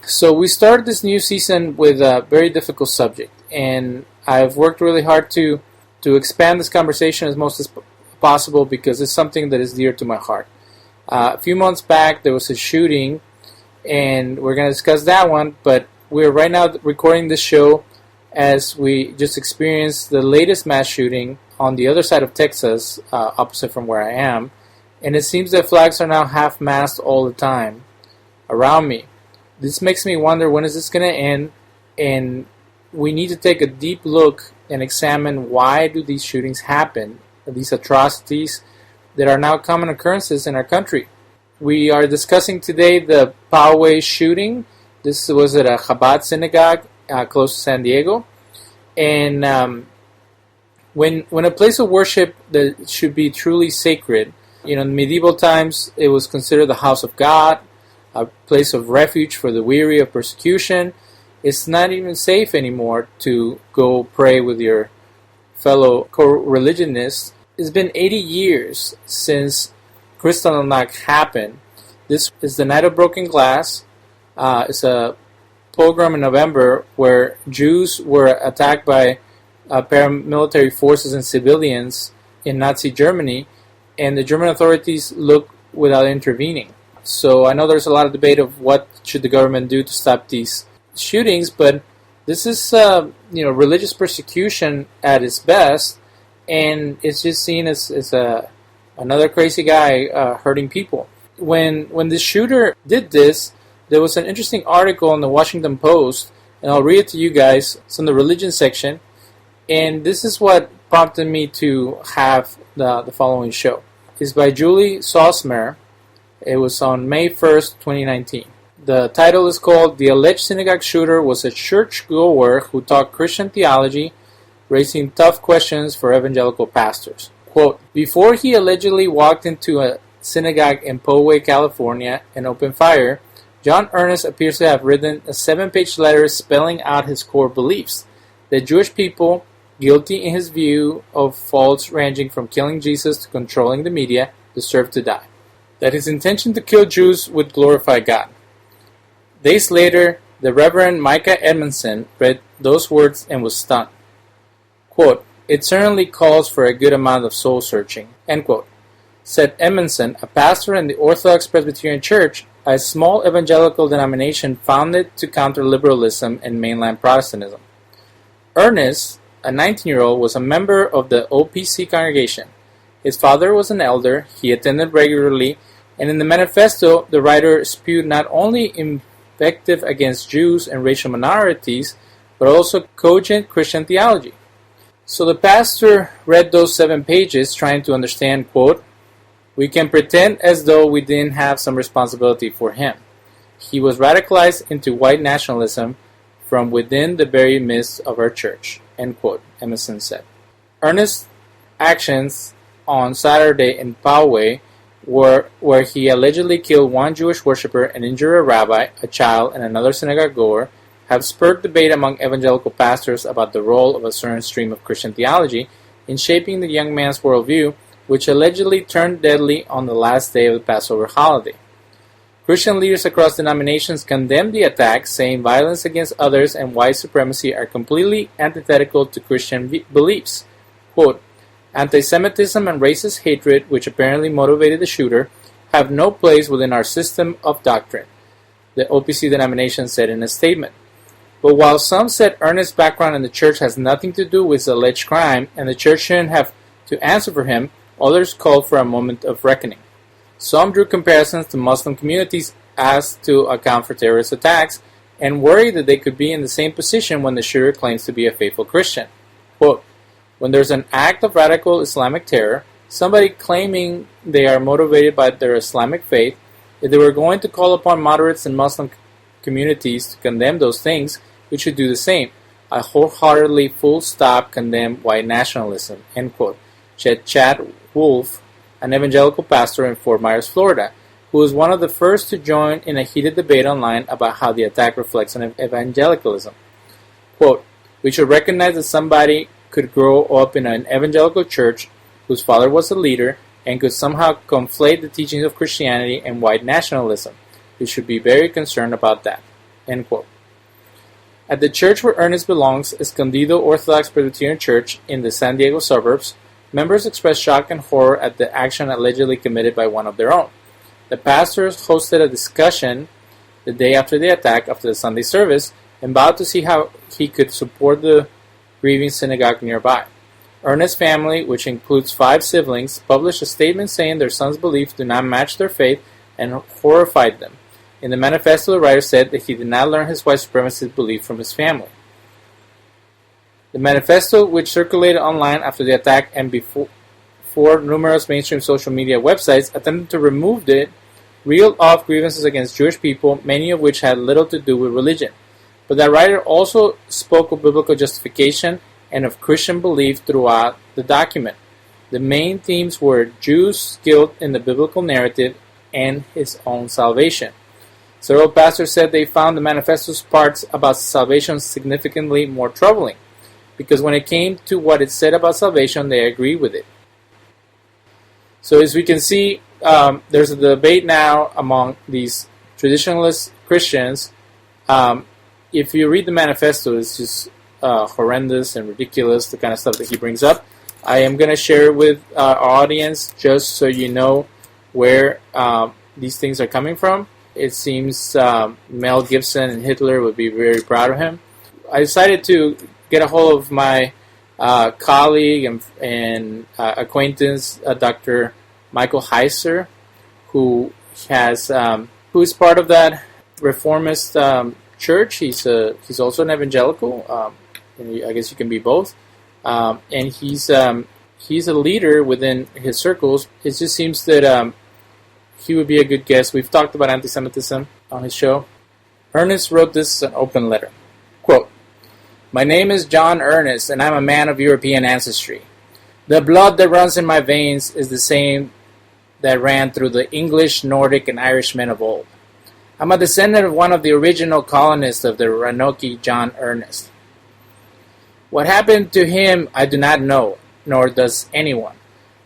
So we started this new season with a very difficult subject, and I've worked really hard to expand this conversation as much as possible because it's something that is dear to my heart. A few months back, there was a shooting, and we're going to discuss that one, but we're right now recording this show as we just experienced the latest mass shooting on the other side of Texas, opposite from where I am, and it seems that flags are now half-mast all the time around me. This makes me wonder, when is this going to end? And we need to take a deep look and examine why do these shootings happen, these atrocities that are now common occurrences in our country. We are discussing today the Poway shooting. This was at a Chabad Synagogue close to San Diego. And when a place of worship that should be truly sacred, in medieval times it was considered the house of God, a place of refuge for the weary of persecution. It's not even safe anymore to go pray with your fellow co-religionists. It's been 80 years since Kristallnacht happened. This is the Night of Broken Glass. It's a pogrom in November where Jews were attacked by paramilitary forces and civilians in Nazi Germany, and the German authorities looked without intervening. So I know there's a lot of debate of what should the government do to stop these shootings, but this is religious persecution at its best, and it's just seen as another crazy guy hurting people. When the shooter did this, there was an interesting article in the Washington Post, and I'll read it to you guys. It's in the religion section, and this is what prompted me to have the following show. It's by Julie Salzmer. It was on May 1st, 2019. The title is called "The Alleged Synagogue Shooter Was a Churchgoer Who Taught Christian Theology, Raising Tough Questions for Evangelical Pastors." Quote, "Before he allegedly walked into a synagogue in Poway, California, and opened fire, John Ernest appears to have written a 7-page letter spelling out his core beliefs. The Jewish people, guilty in his view of faults ranging from killing Jesus to controlling the media, deserve to die. That his intention to kill Jews would glorify God." Days later, the Reverend Micah Edmondson read those words and was stunned. Quote, "It certainly calls for a good amount of soul-searching," end quote, said Edmondson, a pastor in the Orthodox Presbyterian Church, a small evangelical denomination founded to counter liberalism and mainline Protestantism. Ernest, a 19-year-old, was a member of the OPC congregation. His father was an elder, he attended regularly, and in the manifesto, the writer spewed not only invective against Jews and racial minorities, but also cogent Christian theology. So the pastor read those 7 pages trying to understand, quote, "We can pretend as though we didn't have some responsibility for him. He was radicalized into white nationalism from within the very midst of our church," end quote, Emerson said. Ernest's actions on Saturday in Poway where he allegedly killed one Jewish worshiper and injured a rabbi, a child, and another synagogue goer, have spurred debate among evangelical pastors about the role of a certain stream of Christian theology in shaping the young man's worldview, which allegedly turned deadly on the last day of the Passover holiday. Christian leaders across denominations condemned the attack, saying violence against others and white supremacy are completely antithetical to Christian beliefs. Quote, "Anti-Semitism and racist hatred, which apparently motivated the shooter, have no place within our system of doctrine," the OPC denomination said in a statement. But while some said Ernest's background in the church has nothing to do with his alleged crime and the church shouldn't have to answer for him, others called for a moment of reckoning. Some drew comparisons to Muslim communities asked to account for terrorist attacks and worried that they could be in the same position when the shooter claims to be a faithful Christian. Quote, "When there's an act of radical Islamic terror, somebody claiming they are motivated by their Islamic faith, if they were going to call upon moderates in Muslim communities to condemn those things, we should do the same. I wholeheartedly full stop condemn white nationalism," end quote, said Chad Wolf, an evangelical pastor in Fort Myers, Florida, who was one of the first to join in a heated debate online about how the attack reflects on evangelicalism. Quote, "We should recognize that somebody could grow up in an evangelical church whose father was a leader and could somehow conflate the teachings of Christianity and white nationalism. We should be very concerned about that," End quote. At the church where Ernest belongs, Escondido Orthodox Presbyterian Church in the San Diego suburbs, members expressed shock and horror at the action allegedly committed by one of their own. The pastors hosted a discussion the day after the attack, after the Sunday service, and vowed to see how he could support the grieving synagogue nearby. Ernest's family, which includes 5 siblings, published a statement saying their son's beliefs do not match their faith and horrified them. In the manifesto, the writer said that he did not learn his white supremacist belief from his family. The manifesto, which circulated online after the attack and before numerous mainstream social media websites attempted to remove it, reeled off grievances against Jewish people, many of which had little to do with religion. But the writer also spoke of biblical justification and of Christian belief throughout the document. The main themes were Jews' guilt in the biblical narrative and his own salvation. Several pastors said they found the manifesto's parts about salvation significantly more troubling, because when it came to what it said about salvation, they agreed with it. So as we can see, there's a debate now among these traditionalist Christians. If you read the manifesto, it's just horrendous and ridiculous, the kind of stuff that he brings up. I am going to share it with our audience just so you know where these things are coming from. It seems Mel Gibson and Hitler would be very proud of him. I decided to get a hold of my colleague and acquaintance, Dr. Michael Heiser, who is part of that reformist church. He's also an evangelical. And I guess you can be both. And he's a leader within his circles. It just seems that he would be a good guest. We've talked about anti-Semitism on his show. Ernest wrote this as an open letter. Quote, "My name is John Ernest, and I'm a man of European ancestry. The blood that runs in my veins is the same that ran through the English, Nordic, and Irish men of old. I'm a descendant of one of the original colonists of the Roanoke, John Ernest. What happened to him I do not know, nor does anyone.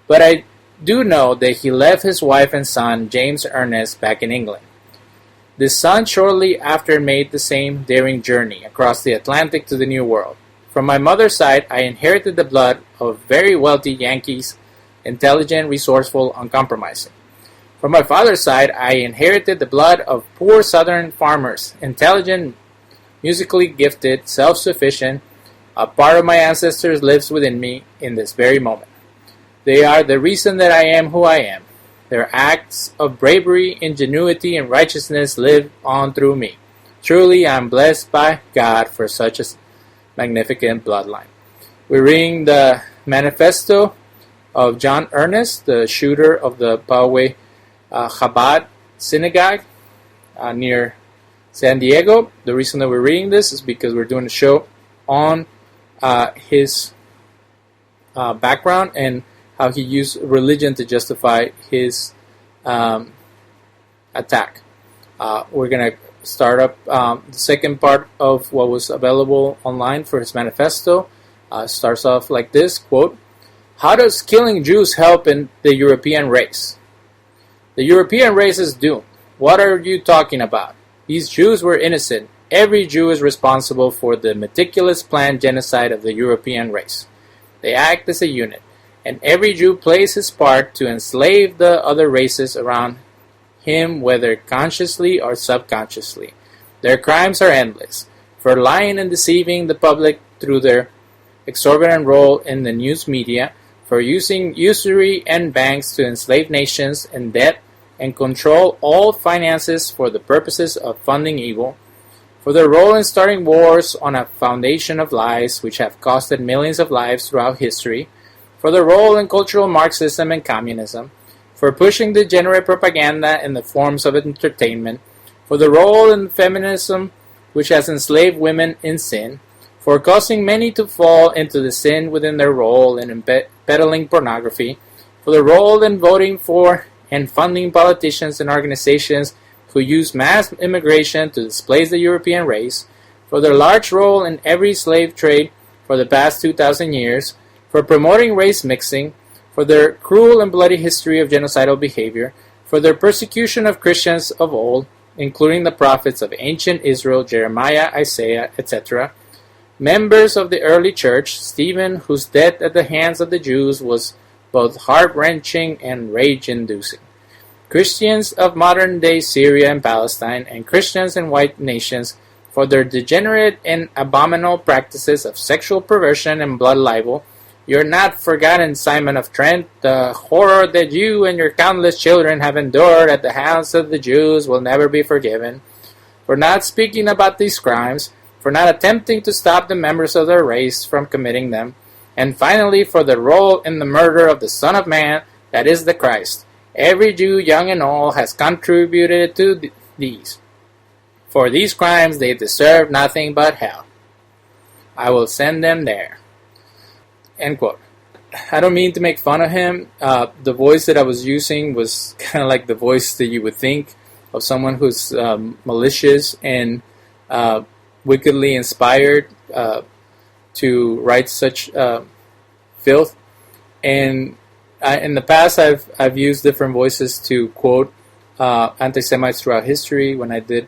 But I do know that he left his wife and son, James Ernest, back in England. This son shortly after made the same daring journey across the Atlantic to the New World. From my mother's side, I inherited the blood of very wealthy Yankees, intelligent, resourceful, uncompromising. From my father's side, I inherited the blood of poor southern farmers, intelligent, musically gifted, self-sufficient. A part of my ancestors lives within me in this very moment. They are the reason that I am who I am. Their acts of bravery, ingenuity, and righteousness live on through me. Truly, I am blessed by God for such a magnificent bloodline." We're reading the manifesto of John Ernest, the shooter of the Poway Chabad Synagogue near San Diego. The reason that we're reading this is because we're doing a show on his background and how he used religion to justify his attack. We're going to start up the second part of what was available online for his manifesto. Starts off like this, quote, "How does killing Jews help in the European race? The European race is doomed. What are you talking about? These Jews were innocent. Every Jew is responsible for the meticulous planned genocide of the European race. They act as a unit, and every Jew plays his part to enslave the other races around him, whether consciously or subconsciously. Their crimes are endless, for lying and deceiving the public through their exorbitant role in the news media, for using usury and banks to enslave nations in debt and control all finances for the purposes of funding evil, for their role in starting wars on a foundation of lies which have costed millions of lives throughout history, for their role in cultural Marxism and communism, for pushing degenerate propaganda in the forms of entertainment, for the role in feminism which has enslaved women in sin, for causing many to fall into the sin within their role in peddling pornography, for the role in voting for and funding politicians and organizations who use mass immigration to displace the European race, for their large role in every slave trade for the past 2,000 years, for promoting race mixing, for their cruel and bloody history of genocidal behavior, for their persecution of Christians of old, including the prophets of ancient Israel, Jeremiah, Isaiah, etc., members of the early church, Stephen, whose death at the hands of the Jews was both heart-wrenching and rage-inducing, Christians of modern-day Syria and Palestine, and Christians in white nations for their degenerate and abominable practices of sexual perversion and blood libel. You're not forgotten, Simon of Trent. The horror that you and your countless children have endured at the hands of the Jews will never be forgiven. For not speaking about these crimes, for not attempting to stop the members of their race from committing them, and finally for the role in the murder of the Son of Man, that is the Christ. Every Jew, young and old, has contributed to these. For these crimes they deserve nothing but hell. I will send them there. End quote. I don't mean to make fun of him. The voice that I was using was kind of like the voice that you would think of someone who's malicious and wickedly inspired to write such filth. And in the past, I've used different voices to quote anti-Semites throughout history when I did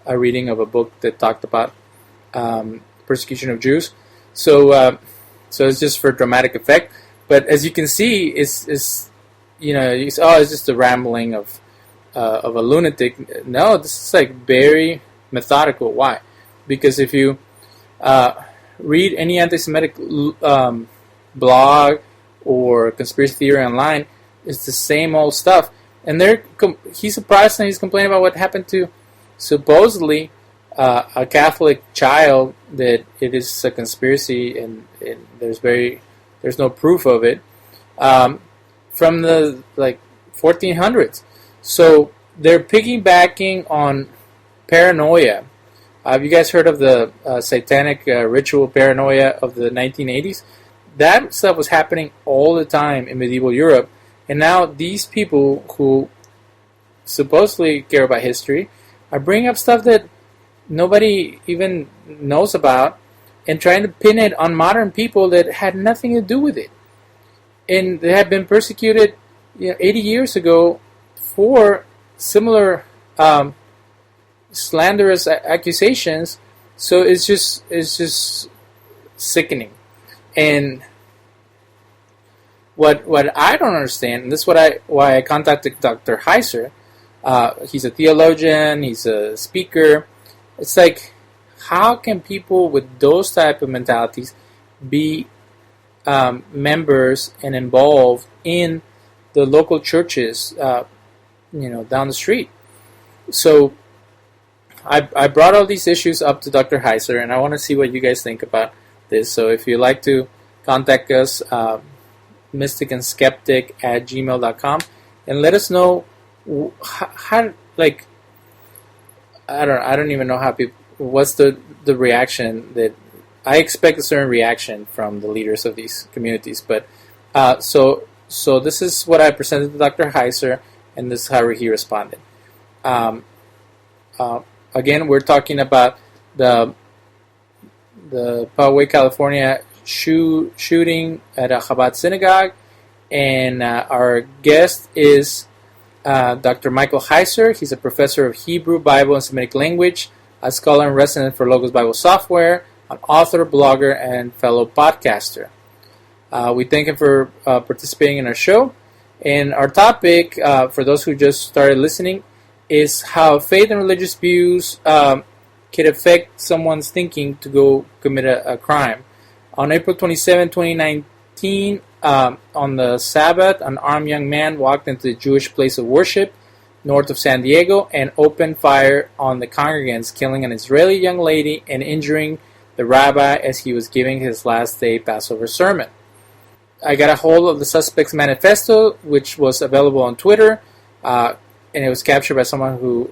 a reading of a book that talked about persecution of Jews. So it's just for dramatic effect. But as you can see, it's just a rambling of a lunatic. No, this is like very methodical. Why? Because if you read any anti-Semitic blog or conspiracy theory online, it's the same old stuff. And he's surprised and he's complaining about what happened to supposedly a Catholic child, that it is a conspiracy and there's no proof of it from the 1400s. So they're piggybacking on paranoia. Have you guys heard of the satanic ritual paranoia of the 1980s? That stuff was happening all the time in medieval Europe, and now these people who supposedly care about history are bringing up stuff that nobody even knows about and trying to pin it on modern people that had nothing to do with it. And they had been persecuted 80 years ago for similar slanderous accusations. So it's just sickening. And what I don't understand, and this is why I contacted Dr. Heiser. He's a theologian, he's a speaker. It's like, how can people with those type of mentalities be members and involved in the local churches, down the street? So I brought all these issues up to Dr. Heiser, and I want to see what you guys think about this. So if you'd like to contact us, Mystic-Skeptic@gmail.com, and let us know how I don't even know how people. What's the reaction that I expect? A certain reaction from the leaders of these communities. But so this is what I presented to Dr. Heiser, and this is how he responded. Again, we're talking about the Poway, California shooting at a Chabad Synagogue, and our guest is Dr. Michael Heiser. He's a professor of Hebrew, Bible, and Semitic language, a scholar and resident for Logos Bible Software, an author, blogger, and fellow podcaster. We thank him for participating in our show. And our topic, for those who just started listening, is how faith and religious views can affect someone's thinking to go commit a crime. On April 27, 2019, on the Sabbath, an armed young man walked into the Jewish place of worship north of San Diego and opened fire on the congregants, killing an Israeli young lady and injuring the rabbi as he was giving his last day Passover sermon. I got a hold of the suspect's manifesto, which was available on Twitter, and it was captured by someone who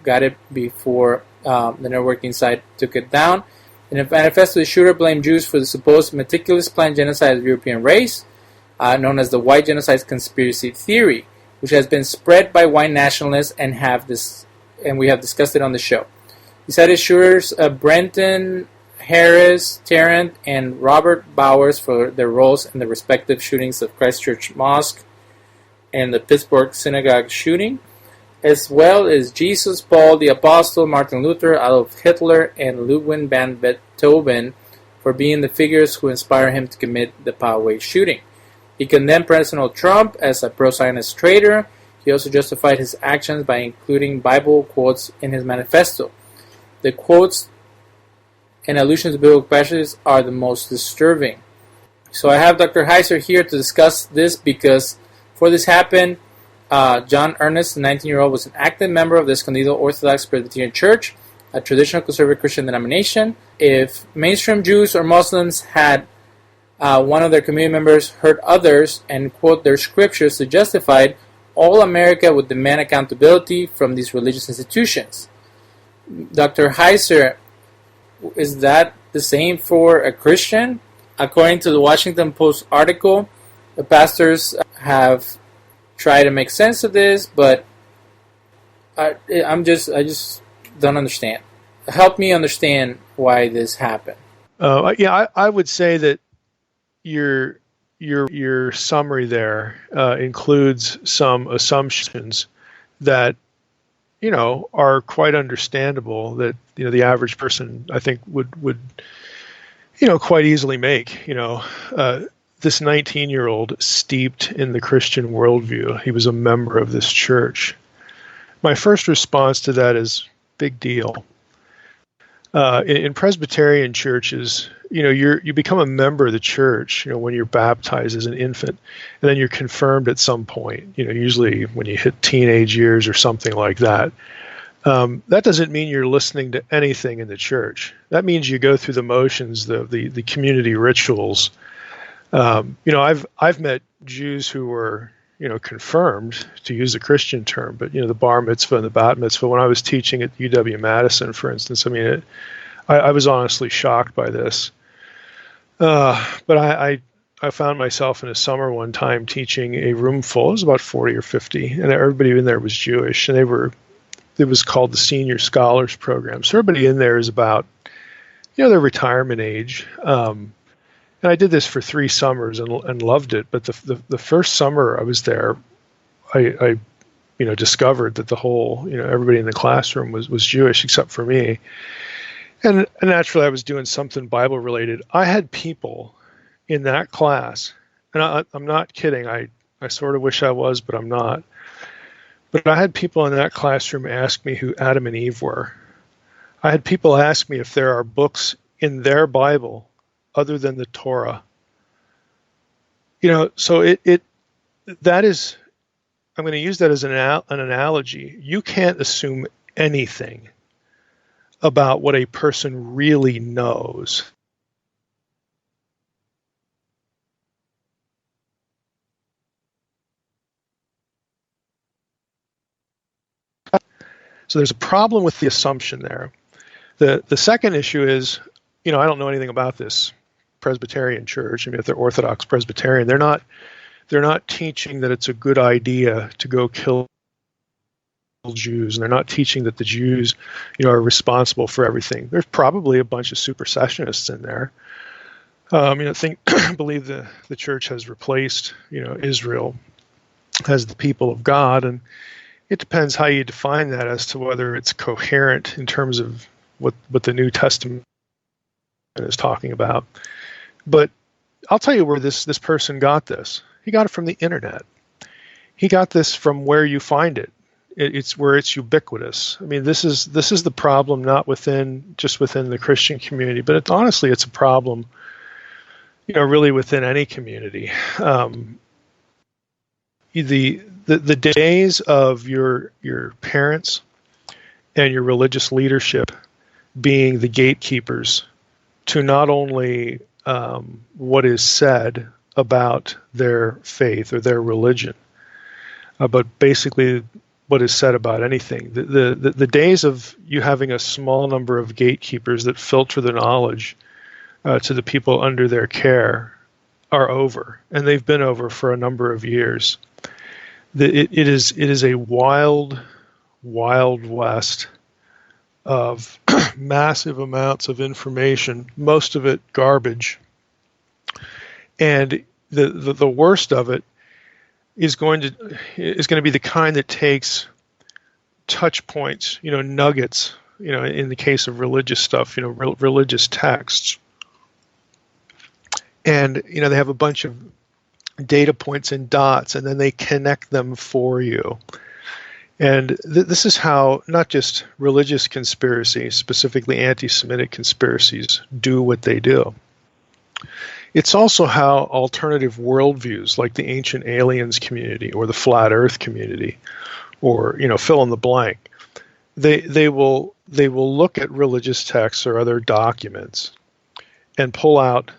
got it before the networking site took it down. In the manifesto, the shooter blamed Jews for the supposed meticulous planned genocide of the European race, known as the White Genocide Conspiracy Theory, which has been spread by white nationalists and we have discussed it on the show. He cited shooters Brenton Harris, Tarrant, and Robert Bowers for their roles in the respective shootings of Christchurch Mosque and the Pittsburgh Synagogue shooting. as well as Jesus, Paul the Apostle, Martin Luther, Adolf Hitler, and Ludwig van Beethoven for being the figures who inspired him to commit the Poway shooting. He condemned President Trump as a pro-Zionist traitor. He also justified his actions by including Bible quotes in his manifesto. The quotes and allusions to biblical passages are the most disturbing. So I have Dr. Heiser here to discuss this because before this happened, John Ernest, the 19-year-old, was an active member of the Escondido Orthodox Presbyterian Church, a traditional conservative Christian denomination. If mainstream Jews or Muslims had one of their community members hurt others and quote their scriptures to justify it, all America would demand accountability from these religious institutions. Dr. Heiser, is that the same for a Christian? According to the Washington Post article, the pastors have tried to make sense of this, but I just don't understand. Help me understand why this happened. I would say that your summary there includes some assumptions that are quite understandable, that the average person, I think, would quite easily make. This 19-year-old steeped in the Christian worldview. He was a member of this church. My first response to that is big deal. In Presbyterian churches, you become a member of the church, when you're baptized as an infant, and then you're confirmed at some point, usually when you hit teenage years or something like that. That doesn't mean you're listening to anything in the church. That means you go through the motions, the community rituals. I've met Jews who were, confirmed, to use a Christian term, but the bar mitzvah and the bat mitzvah. When I was teaching at UW-Madison, for instance, I was honestly shocked by this. But I found myself in a summer one time teaching a room full. It was about 40 or 50, and everybody in there was Jewish, and it was called the Senior Scholars Program. So everybody in there is about, their retirement age. And I did this for 3 summers and loved it. But the first summer I was there, I discovered that the whole, everybody in the classroom was Jewish except for me. And naturally I was doing something Bible related. I had people in that class, and I'm not kidding. I sort of wish I was, but I'm not. But I had people in that classroom ask me who Adam and Eve were. I had people ask me if there are books in their Bible other than the Torah. So that is, I'm going to use that as an analogy. You can't assume anything about what a person really knows. So there's a problem with the assumption there. The second issue is, I don't know anything about this Presbyterian church. If they're Orthodox Presbyterian, they're not teaching that it's a good idea to go kill Jews, and they're not teaching that the Jews, are responsible for everything. There's probably a bunch of supersessionists in there. Believe the church has replaced, Israel as the people of God, and it depends how you define that as to whether it's coherent in terms of what the New Testament is talking about. But I'll tell you where this person got this. He got it from the internet. He got this from where you find it. It's where it's ubiquitous. This is the problem, not just within the Christian community, but honestly, it's a problem, really within any community. The days of your parents and your religious leadership being the gatekeepers to not only what is said about their faith or their religion, but basically what is said about anything. The days of you having a small number of gatekeepers that filter the knowledge to the people under their care are over, and they've been over for a number of years. It is a wild, wild west of massive amounts of information, most of it garbage. And the worst of it is going to be the kind that takes touch points, nuggets, in the case of religious stuff, religious texts. And, they have a bunch of data points and dots, and then they connect them for you. And this is how not just religious conspiracies, specifically anti-Semitic conspiracies, do what they do. It's also how alternative worldviews, like the Ancient Aliens community or the Flat Earth community, or fill in the blank, they will look at religious texts or other documents and pull out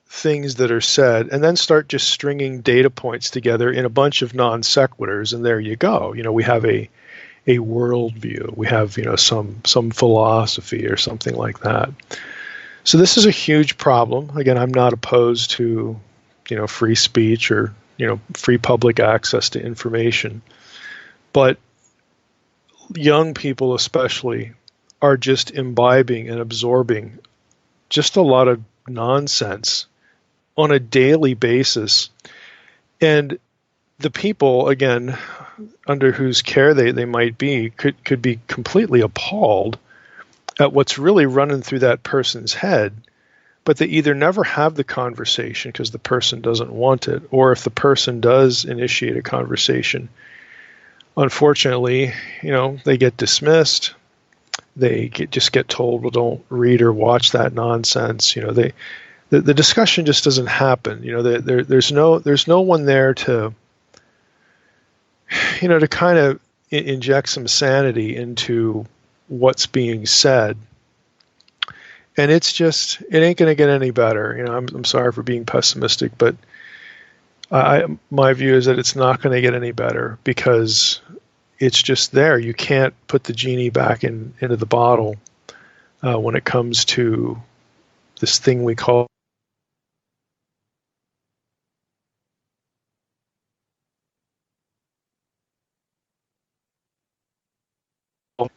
things that are said, and then start just stringing data points together in a bunch of non sequiturs, and there you go. We have a worldview. We have some philosophy or something like that. So this is a huge problem. Again, I'm not opposed to free speech or free public access to information, but young people especially are just imbibing and absorbing just a lot of nonsense on a daily basis. And the people, again, under whose care they might be, could be completely appalled at what's really running through that person's head, but they either never have the conversation because the person doesn't want it, or if the person does initiate a conversation, unfortunately, they get dismissed. They just get told, well, don't read or watch that nonsense. The discussion just doesn't happen. There's no one there to kind of inject some sanity into what's being said. And it ain't going to get any better. I'm sorry for being pessimistic, but my view is that it's not going to get any better because it's just there. You can't put the genie back into the bottle when it comes to this thing we call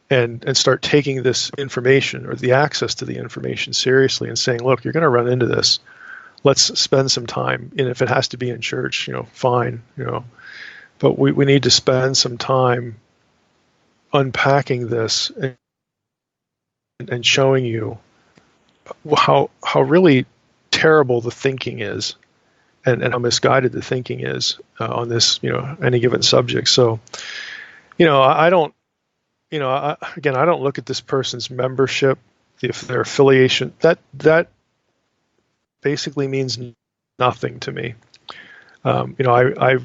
and start taking this information or the access to the information seriously and saying, look, you're going to run into this. Let's spend some time. And if it has to be in church, fine, but we need to spend some time unpacking this and showing you how really terrible the thinking is and how misguided the thinking is on this, any given subject. So, I don't, again, I don't look at this person's membership, if their affiliation, that basically means nothing to me. I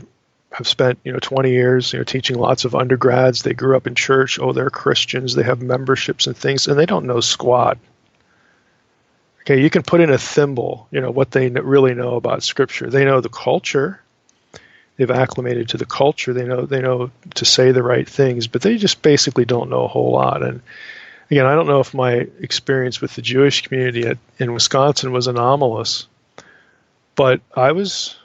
have spent 20 years teaching lots of undergrads. They grew up in church. Oh, they're Christians. They have memberships and things, and they don't know squat. Okay, you can put in a thimble, what they really know about Scripture. They know the culture. They've acclimated to the culture. They know to say the right things, but they just basically don't know a whole lot. And again, I don't know if my experience with the Jewish community in Wisconsin was anomalous, but I was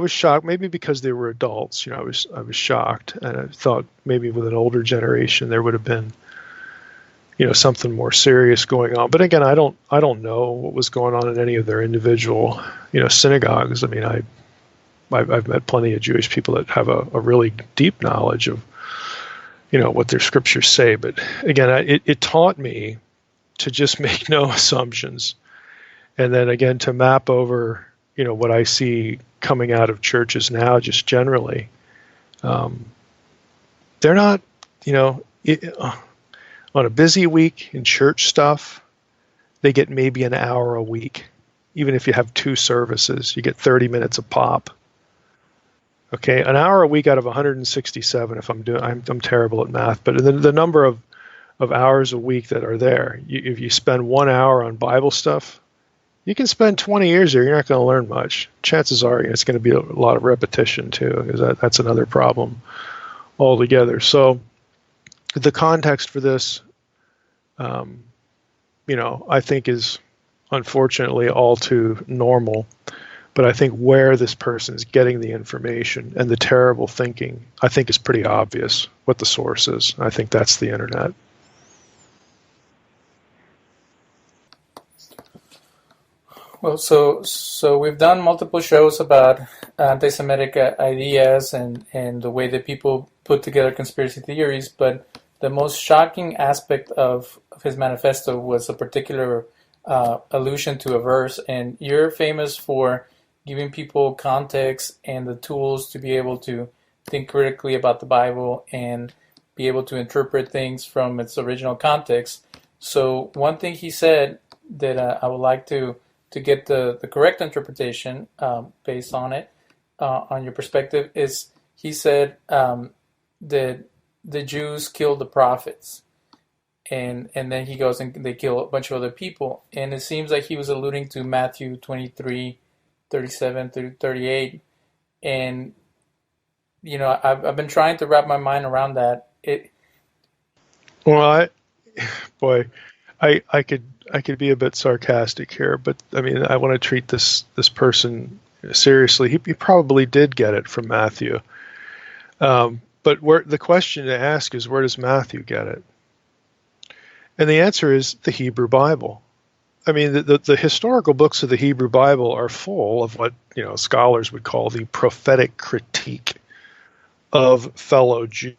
shocked, maybe because they were adults. I was shocked, and I thought maybe with an older generation there would have been something more serious going on. But again, I don't know what was going on in any of their individual synagogues. I mean, I've met plenty of Jewish people that have a really deep knowledge of what their scriptures say. But again, it taught me to just make no assumptions, and then again to map over what I see coming out of churches now, just generally. They're not on a busy week in church stuff, they get maybe an hour a week. Even if you have 2 services, you get 30 minutes a pop. Okay, an hour a week out of 167. If I'm terrible at math, but the number of hours a week that are there, if you spend 1 hour on Bible stuff, you can spend 20 years there. You're not going to learn much. Chances are it's going to be a lot of repetition too, because that's another problem altogether. So the context for this, I think is unfortunately all too normal. But I think where this person is getting the information and the terrible thinking, I think is pretty obvious what the source is. I think that's the internet. Well, so we've done multiple shows about anti-Semitic ideas and the way that people put together conspiracy theories, but the most shocking aspect of his manifesto was a particular allusion to a verse, and you're famous for giving people context and the tools to be able to think critically about the Bible and be able to interpret things from its original context. So one thing he said that I would like to get the correct interpretation based on it, on your perspective, is he said that the Jews killed the prophets. And then he goes and they kill a bunch of other people. And it seems like he was alluding to Matthew 23:37 through 38. And, you know, I've been trying to wrap my mind around that. Well, I could be a bit sarcastic here, but I mean, I want to treat this person seriously. He probably did get it from Matthew. But the question to ask is, where does Matthew get it? And the answer is the Hebrew Bible. I mean, the historical books of the Hebrew Bible are full of what, you know, scholars would call the prophetic critique of fellow Jews.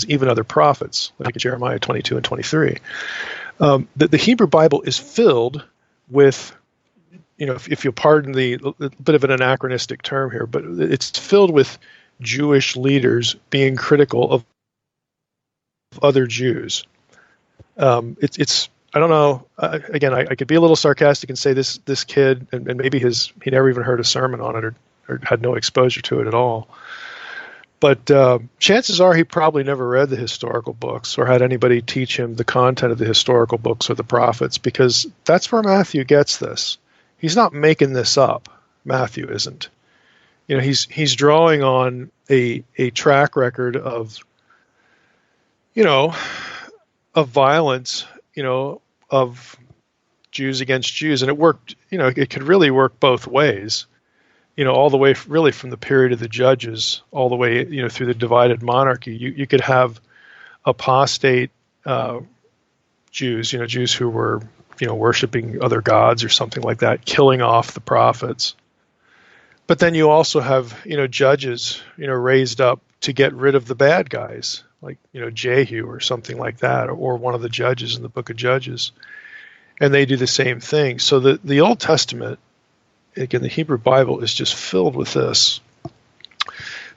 Even other prophets, like Jeremiah 22 and 23. The Hebrew Bible is filled with, you know, if you'll pardon the bit of an anachronistic term here, but it's filled with Jewish leaders being critical of other Jews. It's I don't know. Again, I could be a little sarcastic and say this kid, and maybe he never even heard a sermon on it or had no exposure to it at all. But chances are he probably never read the historical books or had anybody teach him the content of the historical books or the prophets, because that's where Matthew gets this. He's not making this up. Matthew isn't. You know, he's drawing on a track record of, you know, of violence, you know, of Jews against Jews, and it worked. You know, it could really work both ways. You know, all the way really from the period of the Judges, all the way, you know, through the divided monarchy. You could have apostate Jews, you know, Jews who were, you know, worshiping other gods or something like that, killing off the prophets. But then you also have, you know, judges, you know, raised up to get rid of the bad guys, like, you know, Jehu or something like that, or one of the judges in the book of Judges. And they do the same thing. So the Old Testament, again, the Hebrew Bible is just filled with this.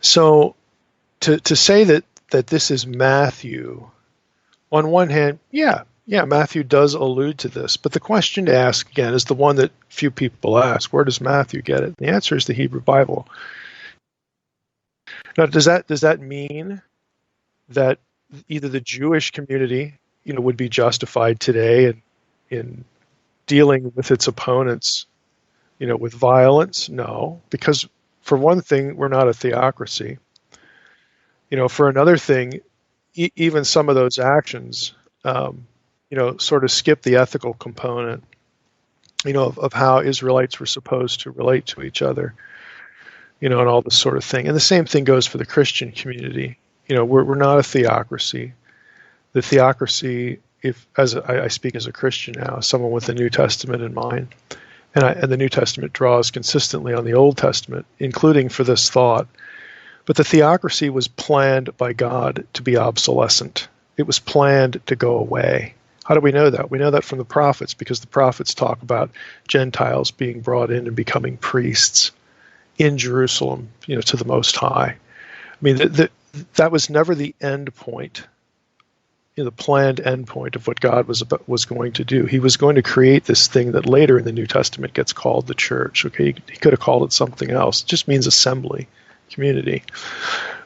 So to say that this is Matthew, on one hand, yeah, Matthew does allude to this. But the question to ask, again, is the one that few people ask. Where does Matthew get it? The answer is the Hebrew Bible. Now, does that mean that either the Jewish community, you know, would be justified today in dealing with its opponents, you know, with violence? No, because for one thing, we're not a theocracy. You know, for another thing, even some of those actions, you know, sort of skip the ethical component, you know, of how Israelites were supposed to relate to each other, you know, and all this sort of thing. And the same thing goes for the Christian community. You know, we're not a theocracy. The theocracy, as I speak as a Christian now, someone with the New Testament in mind, and the New Testament draws consistently on the Old Testament, including for this thought. But the theocracy was planned by God to be obsolescent. It was planned to go away. How do we know that? We know that from the prophets, because the prophets talk about Gentiles being brought in and becoming priests in Jerusalem, you know, to the Most High. I mean, that was never the end point, you know, the planned end point of what God was going to do. He was going to create this thing that later in the New Testament gets called the church. Okay, he could have called it something else. It just means assembly, community.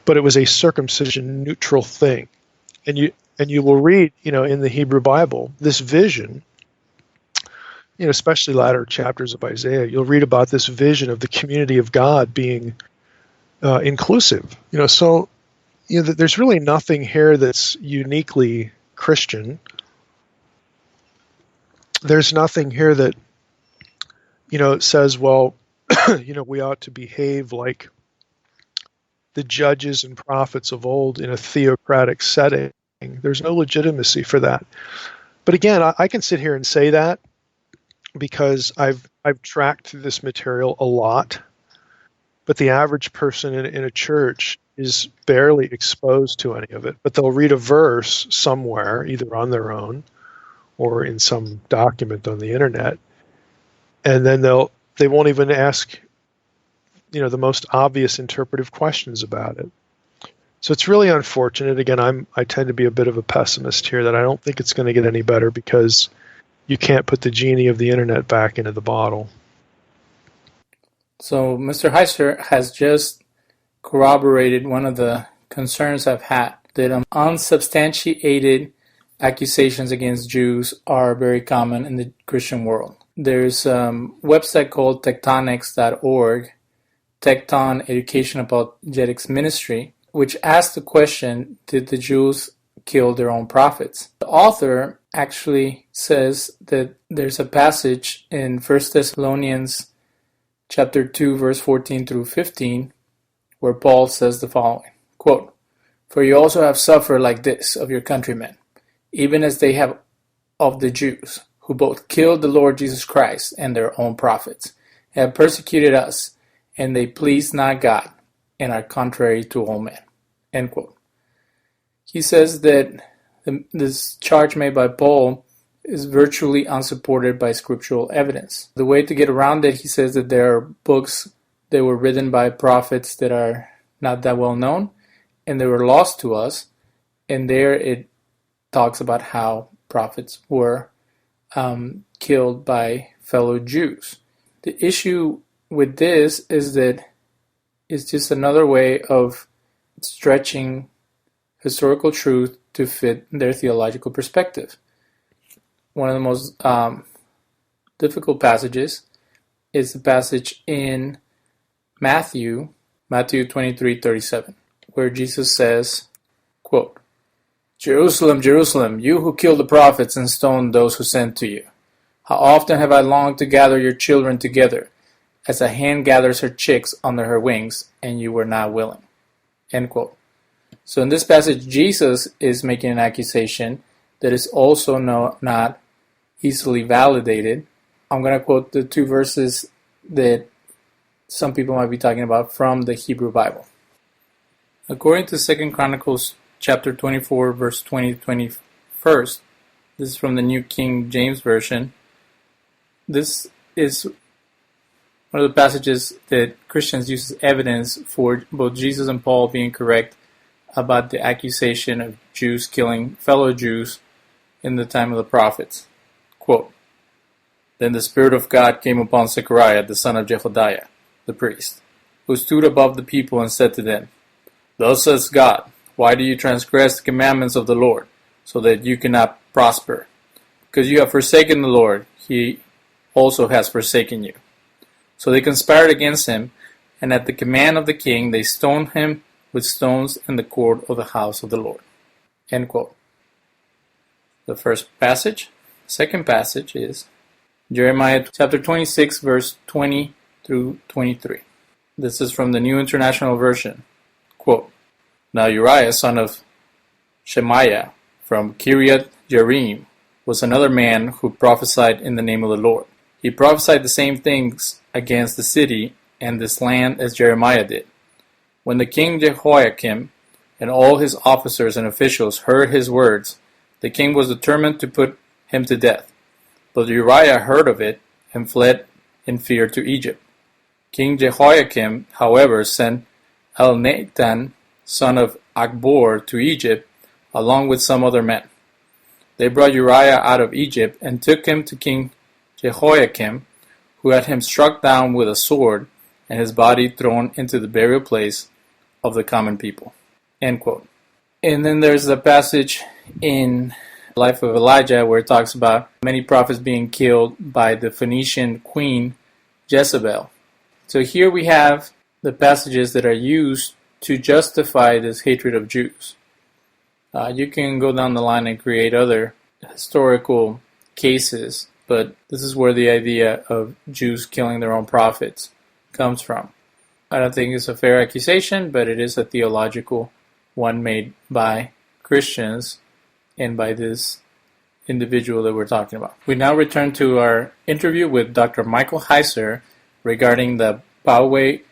But it was a circumcision neutral thing. And you will read, you know, in the Hebrew Bible, this vision, you know, especially latter chapters of Isaiah, you'll read about this vision of the community of God being inclusive. You know, so, you know, there's really nothing here that's uniquely Christian. There's nothing here that, you know, says, well, you know, we ought to behave like the judges and prophets of old in a theocratic setting. There's no legitimacy for that. But again, I can sit here and say that because I've I've tracked this material a lot, but the average person in a church is barely exposed to any of it. But they'll read a verse somewhere, either on their own or in some document on the internet, and then they won't even ask, the most obvious interpretive questions about it. So it's really unfortunate. Again, I tend to be a bit of a pessimist here, that I don't think it's going to get any better, because you can't put the genie of the internet back into the bottle. So Mr. Heiser has just corroborated one of the concerns I've had, that unsubstantiated accusations against Jews are very common in the Christian world. There's a website called tectonics.org, Tecton Education Apologetics Ministry, which asks the question, did the Jews kill their own prophets? The author actually says that there's a passage in 1 Thessalonians chapter 2, verse 14 through 15, where Paul says the following, quote, "For you also have suffered like this of your countrymen, even as they have of the Jews, who both killed the Lord Jesus Christ and their own prophets, have persecuted us, and they please not God, and are contrary to all men." End quote. He says that this charge made by Paul is virtually unsupported by scriptural evidence. The way to get around it, he says that there are books that were written by prophets that are not that well known, and they were lost to us, and there it talks about how prophets were killed by fellow Jews. The issue with this is that it's just another way of stretching historical truth to fit their theological perspective. One of the most difficult passages is the passage in Matthew 23:37, where Jesus says, quote, "Jerusalem, Jerusalem, you who kill the prophets and stone those who sent to you. How often have I longed to gather your children together, as a hen gathers her chicks under her wings, and you were not willing." End quote. So in this passage, Jesus is making an accusation that is also not easily validated. I'm going to quote the two verses that some people might be talking about from the Hebrew Bible. According to 2 Chronicles chapter 24, verse 20-21, this is from the New King James Version. This is one of the passages that Christians use as evidence for both Jesus and Paul being correct about the accusation of Jews killing fellow Jews in the time of the prophets. Quote, "Then the Spirit of God came upon Zechariah, the son of Jehoiada, the priest, who stood above the people and said to them, 'Thus says God, why do you transgress the commandments of the Lord, so that you cannot prosper? Because you have forsaken the Lord, he also has forsaken you.' So they conspired against him, and at the command of the king they stoned him with stones in the court of the house of the Lord." End quote. The first passage. Second passage is Jeremiah chapter 26, verse 20 through 23. This is from the New International Version. Quote, "Now Uriah, son of Shemaiah, from Kiriath Jearim, was another man who prophesied in the name of the Lord. He prophesied the same things against the city and this land as Jeremiah did. When the king Jehoiakim and all his officers and officials heard his words, the king was determined to put him to death. But Uriah heard of it and fled in fear to Egypt. King Jehoiakim, however, sent Elnathan, son of Achbor, to Egypt, along with some other men. They brought Uriah out of Egypt and took him to King Jehoiakim, who had him struck down with a sword and his body thrown into the burial place of the common people." End quote. And then there's the passage in Life of Elijah where it talks about many prophets being killed by the Phoenician queen Jezebel. So here we have the passages that are used to justify this hatred of Jews. You can go down the line and create other historical cases, but this is where the idea of Jews killing their own prophets comes from. I don't think it's a fair accusation, but it is a theological one made by Christians and by this individual that we're talking about. We now return to our interview with Dr. Michael Heiser regarding the Poway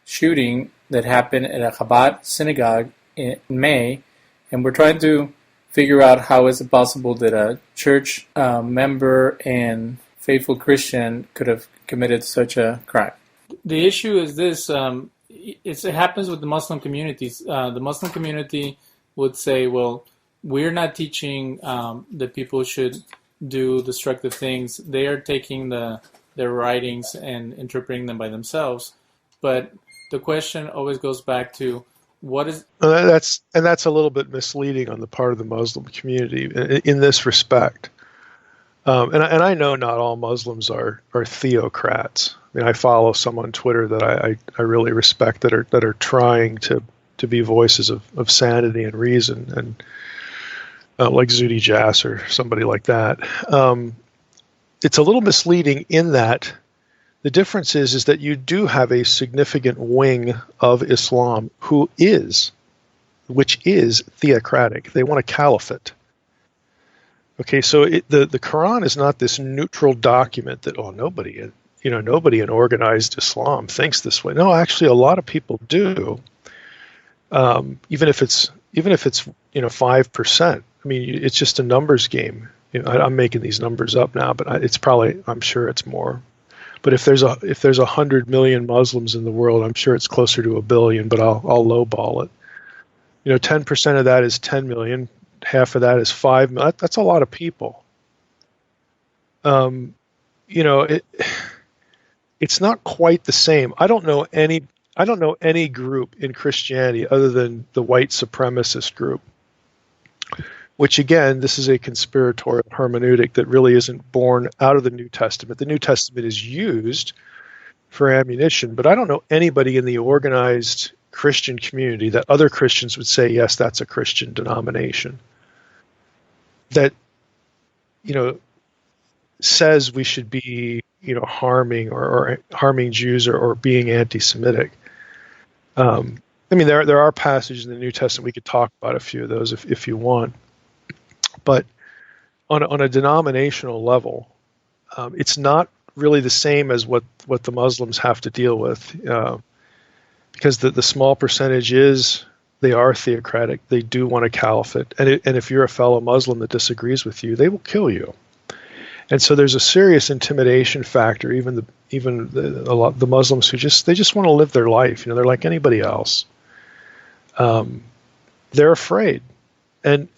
shooting that happened at a Chabad Synagogue in May, and we're trying to figure out how is it possible that a church member and faithful Christian could have committed such a crime. The issue is this, it happens with the Muslim communities. The Muslim community would say, well, we're not teaching that people should do destructive things. They are taking their writings and interpreting them by themselves. But the question always goes back to what is... That's a little bit misleading on the part of the Muslim community in this respect. And I know not all Muslims are theocrats. I mean, I follow some on Twitter that I really respect that are trying to be voices of sanity and reason, and like Zudi Jas or somebody like that. It's a little misleading in that the difference is that you do have a significant wing of Islam which is theocratic. They want a caliphate. Okay, so the Quran is not this neutral document that nobody in organized Islam thinks this way. No, actually, a lot of people do. Even if it's 5%. I mean, it's just a numbers game. I'm making these numbers up now, but I'm sure it's more. But if there's 100 million Muslims in the world, I'm sure it's closer to 1 billion. But I'll lowball it. 10% of that is 10 million. Half of that is 5 million. That's a lot of people. It's not quite the same. I don't know any group in Christianity other than the white supremacist group, which again, this is a conspiratorial hermeneutic that really isn't born out of the New Testament. The New Testament is used for ammunition, but I don't know anybody in the organized Christian community that other Christians would say, yes, that's a Christian denomination, that, says we should be, harming or harming Jews or being anti-Semitic. There are passages in the New Testament. We could talk about a few of those if you want. But on a denominational level, it's not really the same as what the Muslims have to deal with, because the small percentage they are theocratic. They do want a caliphate, and if you're a fellow Muslim that disagrees with you, they will kill you. And so there's a serious intimidation factor. Even the Muslims who just want to live their life. They're like anybody else. They're afraid, and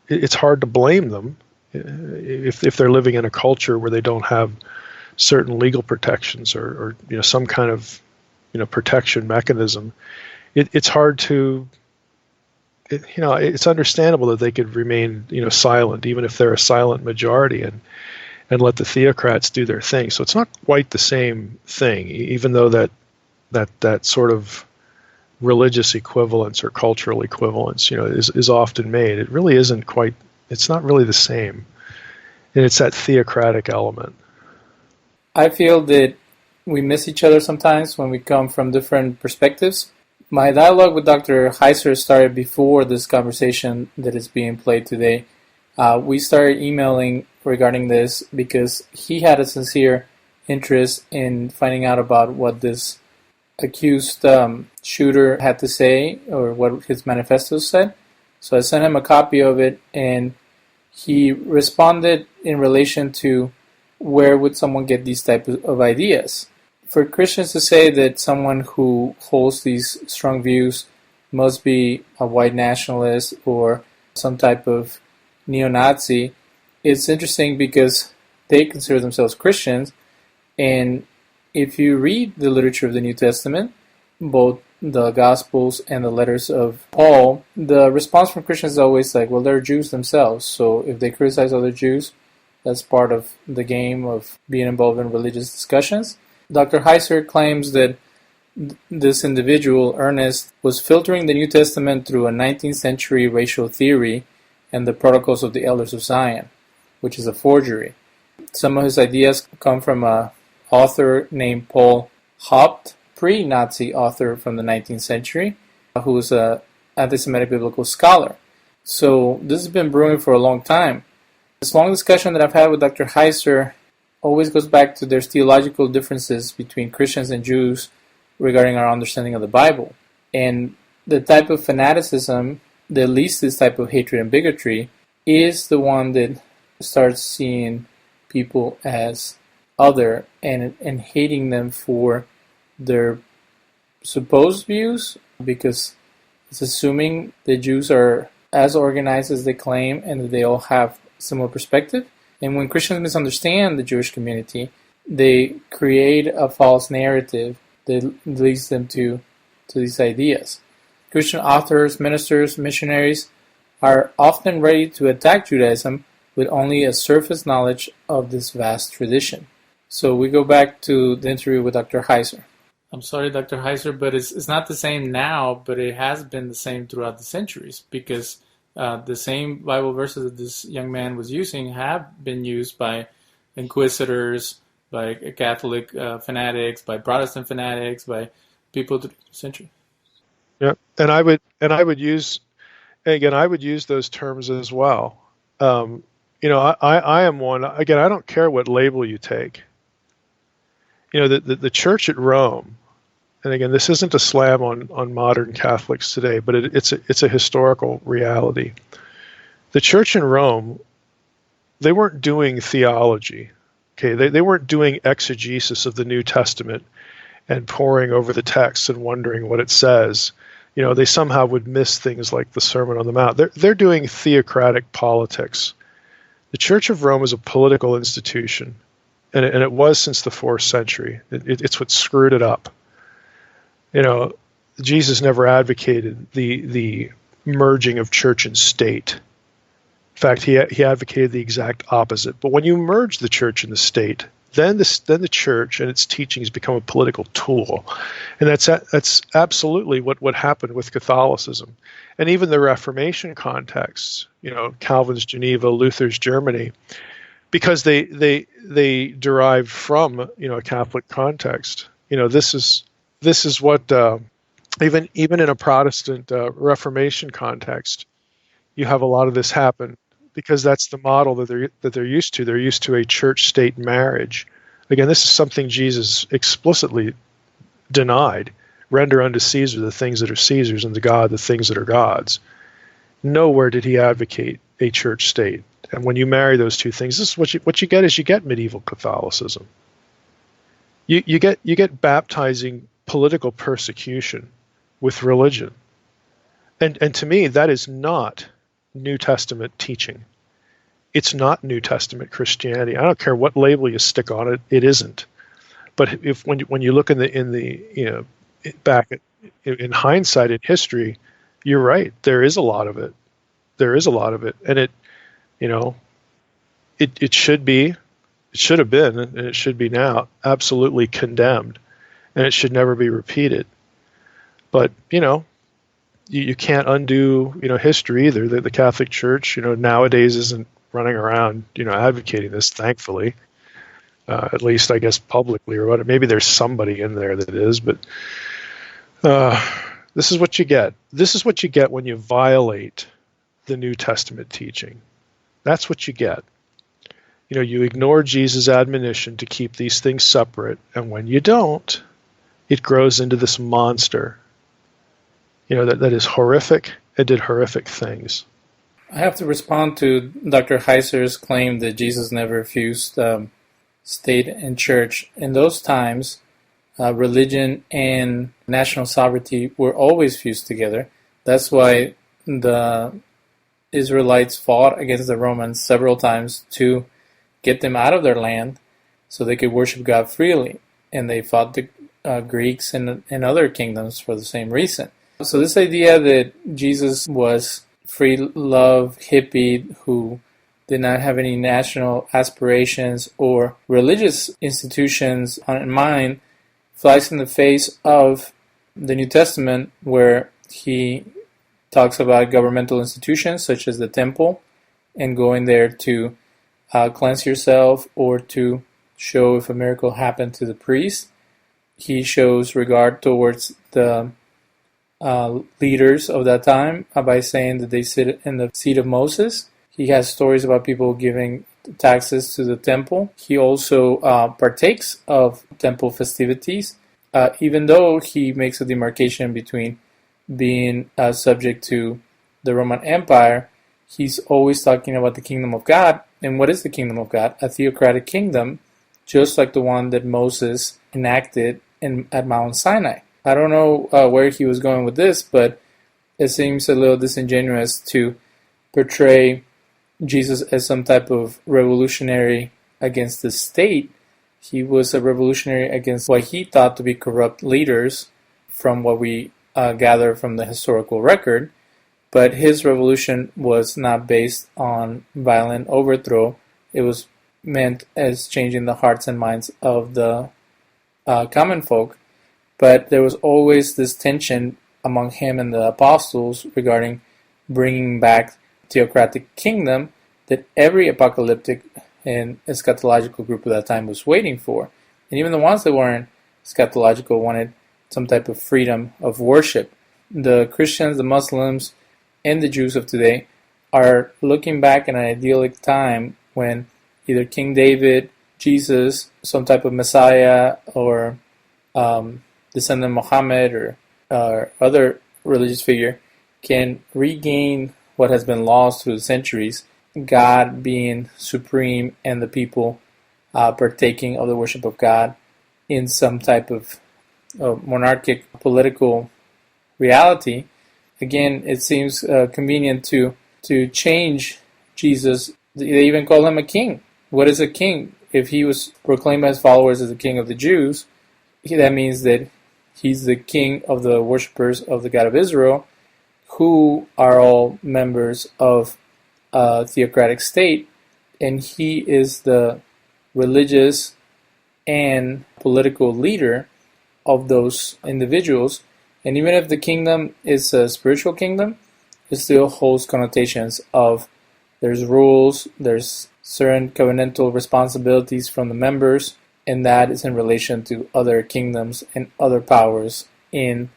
it's hard to blame them if they're living in a culture where they don't have certain legal protections or some kind of protection mechanism. It's hard to. It's understandable that they could remain, silent, even if they're a silent majority, and let the theocrats do their thing. So it's not quite the same thing, even though that sort of religious equivalence or cultural equivalence, is often made. It really isn't quite. It's not really the same, and it's that theocratic element. I feel that we miss each other sometimes when we come from different perspectives. My dialogue with Dr. Heiser started before this conversation that is being played today. We started emailing regarding this because he had a sincere interest in finding out about what this accused shooter had to say or what his manifesto said. So I sent him a copy of it, and he responded in relation to where would someone get these type of ideas. For Christians to say that someone who holds these strong views must be a white nationalist or some type of neo-Nazi, it's interesting because they consider themselves Christians, and if you read the literature of the New Testament, both the Gospels and the letters of Paul, the response from Christians is always like, well, they're Jews themselves, so if they criticize other Jews, that's part of the game of being involved in religious discussions. Dr. Heiser claims that this individual, Ernest, was filtering the New Testament through a 19th century racial theory and the Protocols of the Elders of Zion, which is a forgery. Some of his ideas come from an author named Paul Haupt, pre-Nazi author from the 19th century, who was an anti-Semitic biblical scholar. So this has been brewing for a long time. This long discussion that I've had with Dr. Heiser always goes back to there's theological differences between Christians and Jews regarding our understanding of the Bible. And the type of fanaticism that leads to this type of hatred and bigotry is the one that starts seeing people as other and hating them for their supposed views, because it's assuming the Jews are as organized as they claim and that they all have similar perspective. And when Christians misunderstand the Jewish community, they create a false narrative that leads them to these ideas. Christian authors, ministers, missionaries are often ready to attack Judaism with only a surface knowledge of this vast tradition. So we go back to the interview with Dr. Heiser. I'm sorry, Dr. Heiser, but it's not the same now, but it has been the same throughout the centuries, because the same Bible verses that this young man was using have been used by inquisitors, by Catholic fanatics, by Protestant fanatics, by people through the century. Yeah, and I would use those terms as well. I am one. Again, I don't care what label you take. The church at Rome, and again, this isn't a slam on modern Catholics today, but it's a historical reality. The church in Rome, they weren't doing theology. Okay, they weren't doing exegesis of the New Testament and poring over the text and wondering what it says. They somehow would miss things like the Sermon on the Mount. They're doing theocratic politics. The Church of Rome is a political institution, and it was since the 4th century. It's what screwed it up. Jesus never advocated the merging of church and state. In fact, he advocated the exact opposite. But when you merge the church and the state, then the church and its teachings become a political tool, and that's absolutely what happened with Catholicism, and even the Reformation contexts. Calvin's Geneva, Luther's Germany, because they derived from a Catholic context. This is what even in a Protestant Reformation context, you have a lot of this happen. Because that's the model that they're used to. They're used to a church-state marriage. Again, this is something Jesus explicitly denied. Render unto Caesar the things that are Caesar's, and to God the things that are God's. Nowhere did he advocate a church-state. And when you marry those two things, this is what you get is you get medieval Catholicism. You get baptizing political persecution with religion. And to me, that is not New Testament teaching. It's not New Testament Christianity. I don't care what label you stick on it; it isn't. But when you look in in hindsight in history, you're right. There is a lot of it. And it should have been, and it should be now absolutely condemned, and it should never be repeated. But you can't undo, history either. The Catholic Church, nowadays isn't running around, advocating this, thankfully. At least, I guess, publicly or whatever. Maybe there's somebody in there that is, but this is what you get. This is what you get when you violate the New Testament teaching. That's what you get. You ignore Jesus' admonition to keep these things separate, and when you don't, it grows into this monster. That is horrific and did horrific things. I have to respond to Dr. Heiser's claim that Jesus never fused state and church. In those times, religion and national sovereignty were always fused together. That's why the Israelites fought against the Romans several times to get them out of their land so they could worship God freely. And they fought the Greeks and other kingdoms for the same reason. So this idea that Jesus was free love hippie who did not have any national aspirations or religious institutions in mind flies in the face of the New Testament, where he talks about governmental institutions such as the temple and going there to cleanse yourself or to show if a miracle happened to the priest. He shows regard towards the leaders of that time by saying that they sit in the seat of Moses. He has stories about people giving taxes to the temple. He also partakes of temple festivities, even though he makes a demarcation between being subject to the Roman Empire. He's always talking about the kingdom of God. And what is the kingdom of God? A theocratic kingdom, just like the one that Moses enacted at Mount Sinai. I don't know where he was going with this, but it seems a little disingenuous to portray Jesus as some type of revolutionary against the state. He was a revolutionary against what he thought to be corrupt leaders, from what we gather from the historical record. But his revolution was not based on violent overthrow. It was meant as changing the hearts and minds of the common folk. But there was always this tension among him and the apostles regarding bringing back theocratic kingdom that every apocalyptic and eschatological group of that time was waiting for. And even the ones that weren't eschatological wanted some type of freedom of worship. The Christians, the Muslims, and the Jews of today are looking back at an idyllic time when either King David, Jesus, some type of Messiah, or descendant Muhammad, or other religious figure can regain what has been lost through the centuries, God being supreme and the people partaking of the worship of God in some type of monarchic political reality. Again, it seems convenient to change Jesus. They even call him a king. What is a king? If he was proclaimed by his followers as the king of the Jews, that means that he's the king of the worshippers of the God of Israel, who are all members of a theocratic state, and he is the religious and political leader of those individuals. And even if the kingdom is a spiritual kingdom, it still holds connotations of there's rules, there's certain covenantal responsibilities from the members, and that is in relation to other kingdoms and other powers in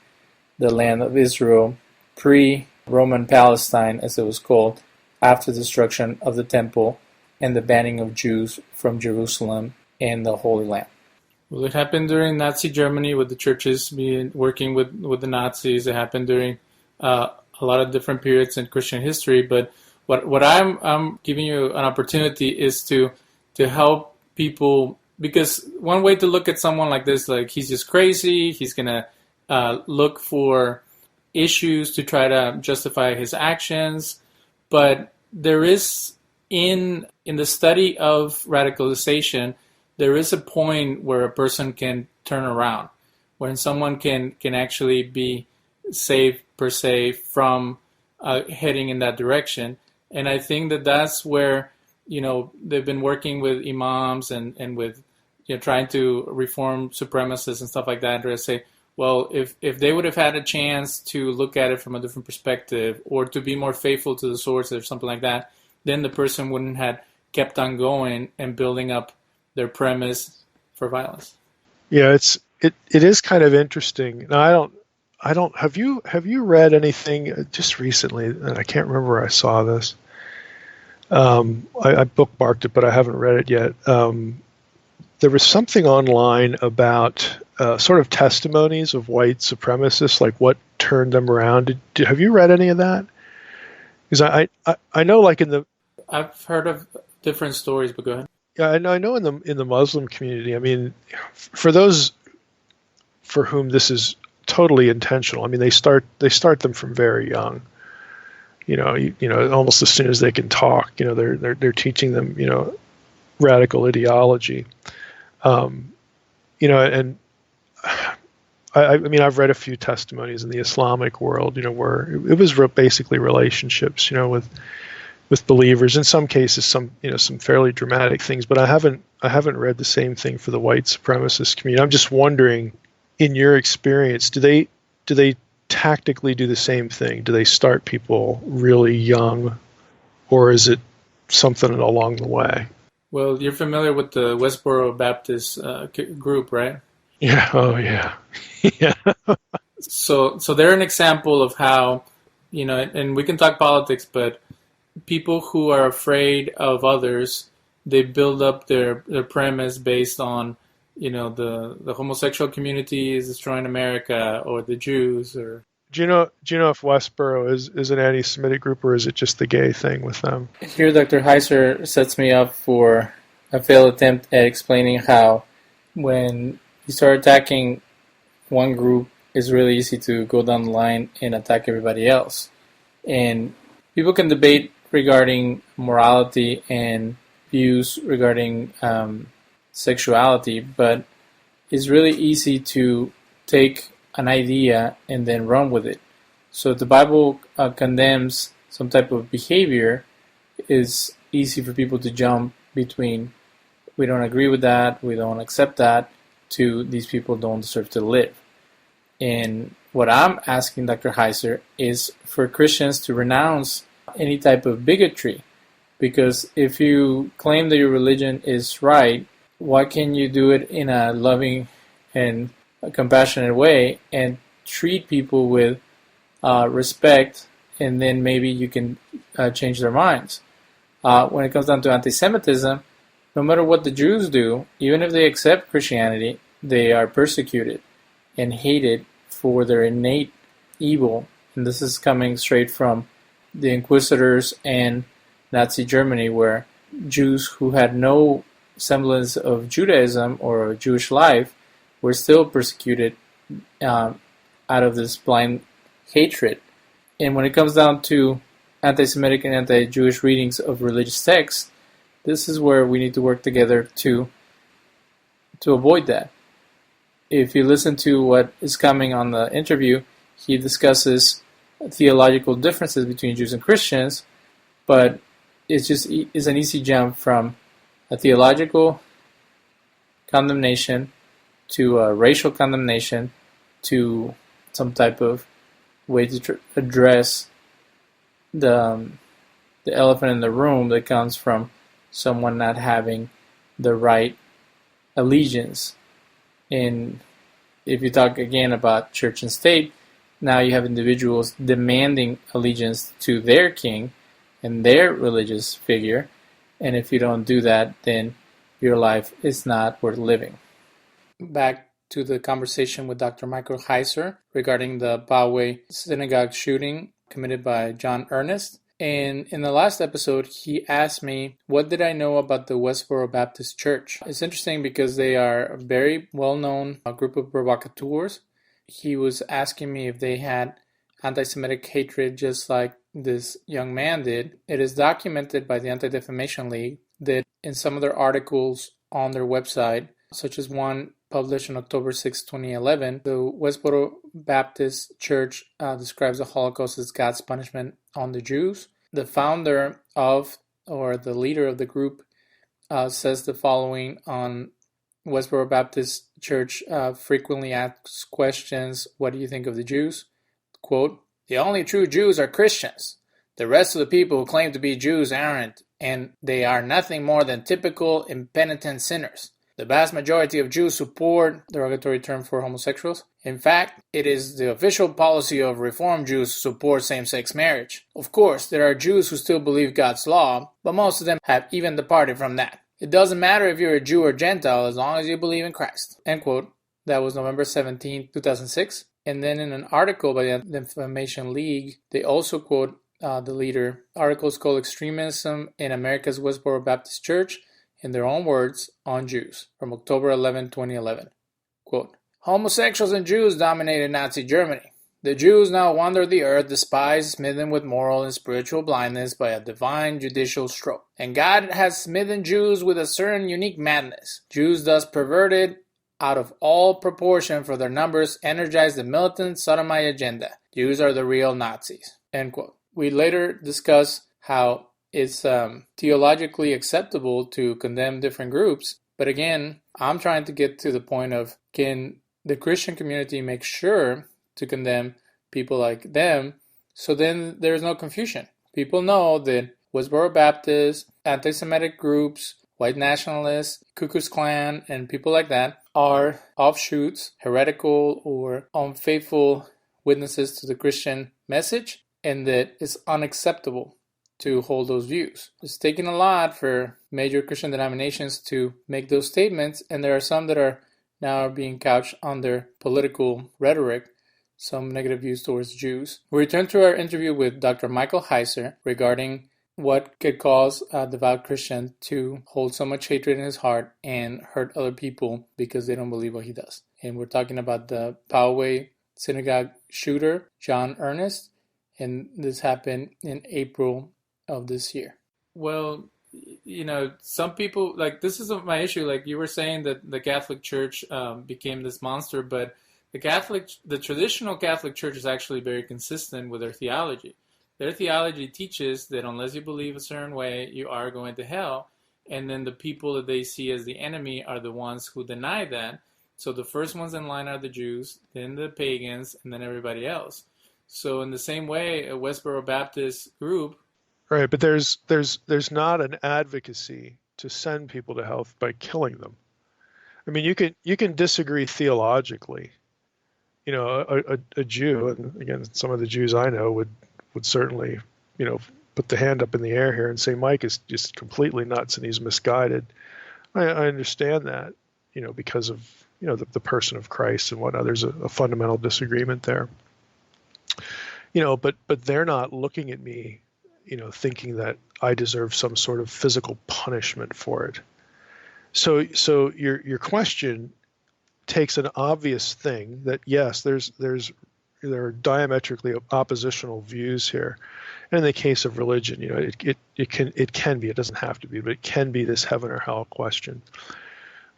the land of Israel, pre-Roman Palestine, as it was called, after the destruction of the temple and the banning of Jews from Jerusalem and the Holy Land. Well, it happened during Nazi Germany with the churches working with the Nazis. It happened during a lot of different periods in Christian history. But what I'm giving you an opportunity is to help people, because one way to look at someone like this, like he's just crazy, he's gonna look for issues to try to justify his actions. But there is in the study of radicalization, there is a point where a person can turn around, when someone can actually be saved, per se, from heading in that direction. And I think that's where, they've been working with imams and with, trying to reform supremacists and stuff like that, to say, well, if they would have had a chance to look at it from a different perspective, or to be more faithful to the source or something like that, then the person wouldn't have kept on going and building up their premise for violence. Yeah, it is kind of interesting. Now, I don't have you read anything just recently, and I can't remember where I saw this. I bookmarked it, but I haven't read it yet. There was something online about sort of testimonies of white supremacists, like what turned them around. Have you read any of that? Because I know, like I've heard of different stories, but go ahead. Yeah, I know in the Muslim community, I mean, for those for whom this is totally intentional, I mean, they start them from very young. Almost as soon as they can talk, they're teaching them, radical ideology. And I mean, I've read a few testimonies in the Islamic world, where it was basically relationships, with believers. In some cases, some fairly dramatic things, but I haven't read the same thing for the white supremacist community. I'm just wondering, in your experience, do they tactically do the same thing? Do they start people really young, or is it something along the way? Well, you're familiar with the Westboro Baptist group, right? Yeah. Oh, yeah. Yeah. So they're an example of how, and we can talk politics, but people who are afraid of others, they build up their premise based on, the homosexual community is destroying America, or the Jews, or... Do you know if Westboro is an anti-Semitic group, or is it just the gay thing with them? Here, Dr. Heiser sets me up for a failed attempt at explaining how when you start attacking one group, it's really easy to go down the line and attack everybody else. And people can debate regarding morality and views regarding sexuality, but it's really easy to take an idea and then run with it. So if the Bible condemns some type of behavior, it's easy for people to jump between we don't agree with that, we don't accept that, to these people don't deserve to live. And what I'm asking Dr. Heiser is for Christians to renounce any type of bigotry, because if you claim that your religion is right, why can't you do it in a loving and a compassionate way and treat people with respect, and then maybe you can change their minds. When it comes down to anti-Semitism, no matter what the Jews do, even if they accept Christianity, they are persecuted and hated for their innate evil. And this is coming straight from the Inquisitors and Nazi Germany, where Jews who had no semblance of Judaism or Jewish life were still persecuted out of this blind hatred. And when it comes down to anti-Semitic and anti-Jewish readings of religious texts, this is where we need to work together to avoid that. If you listen to what is coming on the interview, he discusses theological differences between Jews and Christians, but it's an easy jump from a theological condemnation to a racial condemnation to some type of way to address the elephant in the room that comes from someone not having the right allegiance. And if you talk again about church and state, now you have individuals demanding allegiance to their king and their religious figure, and if you don't do that, then your life is not worth living. Back to the conversation with Dr. Michael Heiser regarding the Poway Synagogue shooting committed by John Ernest. And in the last episode, he asked me, what did I know about the Westboro Baptist Church? It's interesting because they are a very well-known group of provocateurs. He was asking me if they had anti-Semitic hatred just like this young man did. It is documented by the Anti-Defamation League that in some of their articles on their website, such as one published on October 6, 2011, the Westboro Baptist Church describes the Holocaust as God's punishment on the Jews. The founder of, or the leader of the group, says the following on Westboro Baptist Church frequently asks questions, what do you think of the Jews? Quote, the only true Jews are Christians. The rest of the people who claim to be Jews aren't, and they are nothing more than typical impenitent sinners. The vast majority of Jews support, derogatory term for homosexuals. In fact, it is the official policy of Reform Jews to support same-sex marriage. Of course, there are Jews who still believe God's law, but most of them have even departed from that. It doesn't matter if you're a Jew or Gentile as long as you believe in Christ. End quote. That was November 17, 2006. And then in an article by the Defamation League, they also quote the leader. The article is called Extremism in America's Westboro Baptist Church, in their own words, on Jews, from October 11, 2011. Quote, homosexuals and Jews dominated Nazi Germany. The Jews now wander the earth, despised, smitten with moral and spiritual blindness by a divine judicial stroke. And God has smitten Jews with a certain unique madness. Jews thus perverted out of all proportion for their numbers, energize the militant sodomite agenda. Jews are the real Nazis. End quote. We later discuss how it's theologically acceptable to condemn different groups. But again, I'm trying to get to the point of, can the Christian community make sure to condemn people like them so then there's no confusion? People know that Westboro Baptists, anti-Semitic groups, white nationalists, Ku Klux Klan, and people like that are offshoots, heretical or unfaithful witnesses to the Christian message, and that it's unacceptable to hold those views. It's taken a lot for major Christian denominations to make those statements, and there are some that are now being couched under political rhetoric, some negative views towards Jews. We return to our interview with Dr. Michael Heiser regarding what could cause a devout Christian to hold so much hatred in his heart and hurt other people because they don't believe what he does. And we're talking about the Poway Synagogue Shooter, John Ernest, and this happened in April of this year. Well, some people, this is my issue. Like you were saying that the Catholic Church became this monster, but the traditional Catholic Church is actually very consistent with their theology. Their theology teaches that unless you believe a certain way, you are going to hell. And then the people that they see as the enemy are the ones who deny that. So the first ones in line are the Jews, then the pagans, and then everybody else. So in the same way, a Westboro Baptist group. Right, but there's not an advocacy to send people to hell by killing them. I mean, you can disagree theologically. A Jew, and again, some of the Jews I know would certainly, put the hand up in the air here and say Mike is just completely nuts and he's misguided. I understand that, because of, the person of Christ and whatnot. There's a fundamental disagreement there. But they're not looking at me, thinking that I deserve some sort of physical punishment for it. So your question takes an obvious thing that yes, there are diametrically oppositional views here. And in the case of religion, it can be, it doesn't have to be, but it can be this heaven or hell question.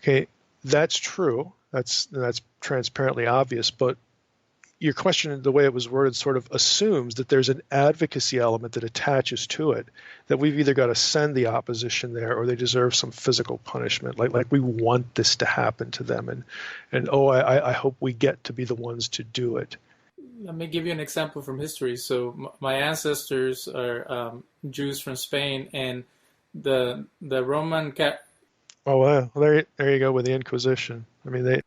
Okay, that's true. That's transparently obvious, but your question, the way it was worded, sort of assumes that there's an advocacy element that attaches to it, that we've either got to send the opposition there or they deserve some physical punishment, like we want this to happen to them, and I hope we get to be the ones to do it. Let me give you an example from history. So my ancestors are Jews from Spain, and the Roman Oh wow! Well, there you go with the Inquisition. I mean,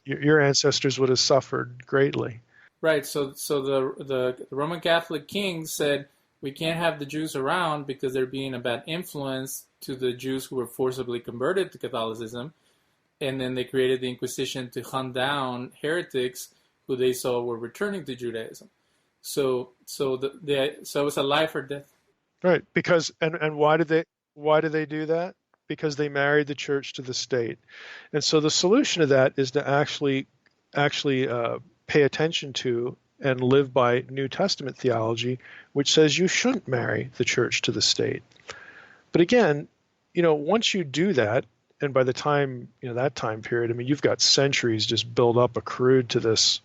your ancestors would have suffered greatly. Right. So the Roman Catholic kings said we can't have the Jews around because they're being a bad influence to the Jews who were forcibly converted to Catholicism, and then they created the Inquisition to hunt down heretics who they saw were returning to Judaism. So it was a life or death. Right. Because and why did they do that? Because they married the church to the state. And so the solution to that is to actually pay attention to and live by New Testament theology, which says you shouldn't marry the church to the state. But again, once you do that, and by the time, that time period, I mean, you've got centuries just built up, accrued to this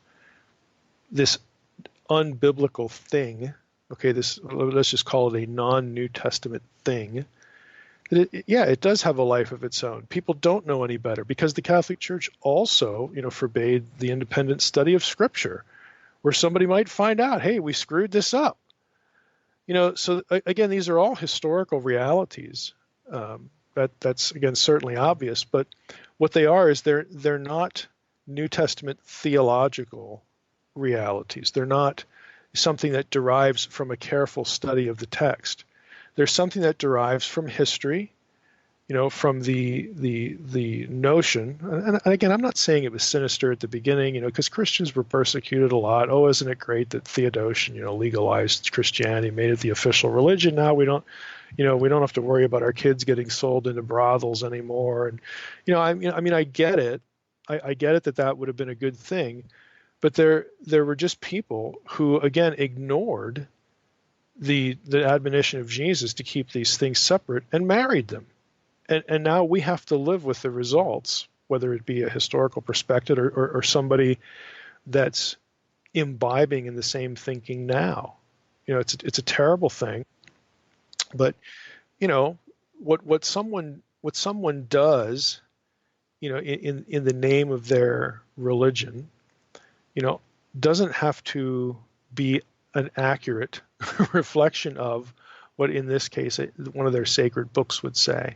unbiblical thing. Okay, let's just call it a non-New Testament thing. It does have a life of its own. People don't know any better because the Catholic Church also, forbade the independent study of Scripture, where somebody might find out, hey, we screwed this up. So again, these are all historical realities. That's again certainly obvious, but what they are is they're not New Testament theological realities. They're not something that derives from a careful study of the text. There's something that derives from history, from the notion. And again, I'm not saying it was sinister at the beginning, because Christians were persecuted a lot. Oh, isn't it great that Theodosian, legalized Christianity, made it the official religion? Now we don't have to worry about our kids getting sold into brothels anymore. And I get it. I get it that would have been a good thing, but there were just people who again ignored the admonition of Jesus to keep these things separate and married them. And now we have to live with the results, whether it be a historical perspective or somebody that's imbibing in the same thinking now. It's a terrible thing. But what someone does, in the name of their religion, doesn't have to be an accurate reflection of what, in this case, one of their sacred books would say.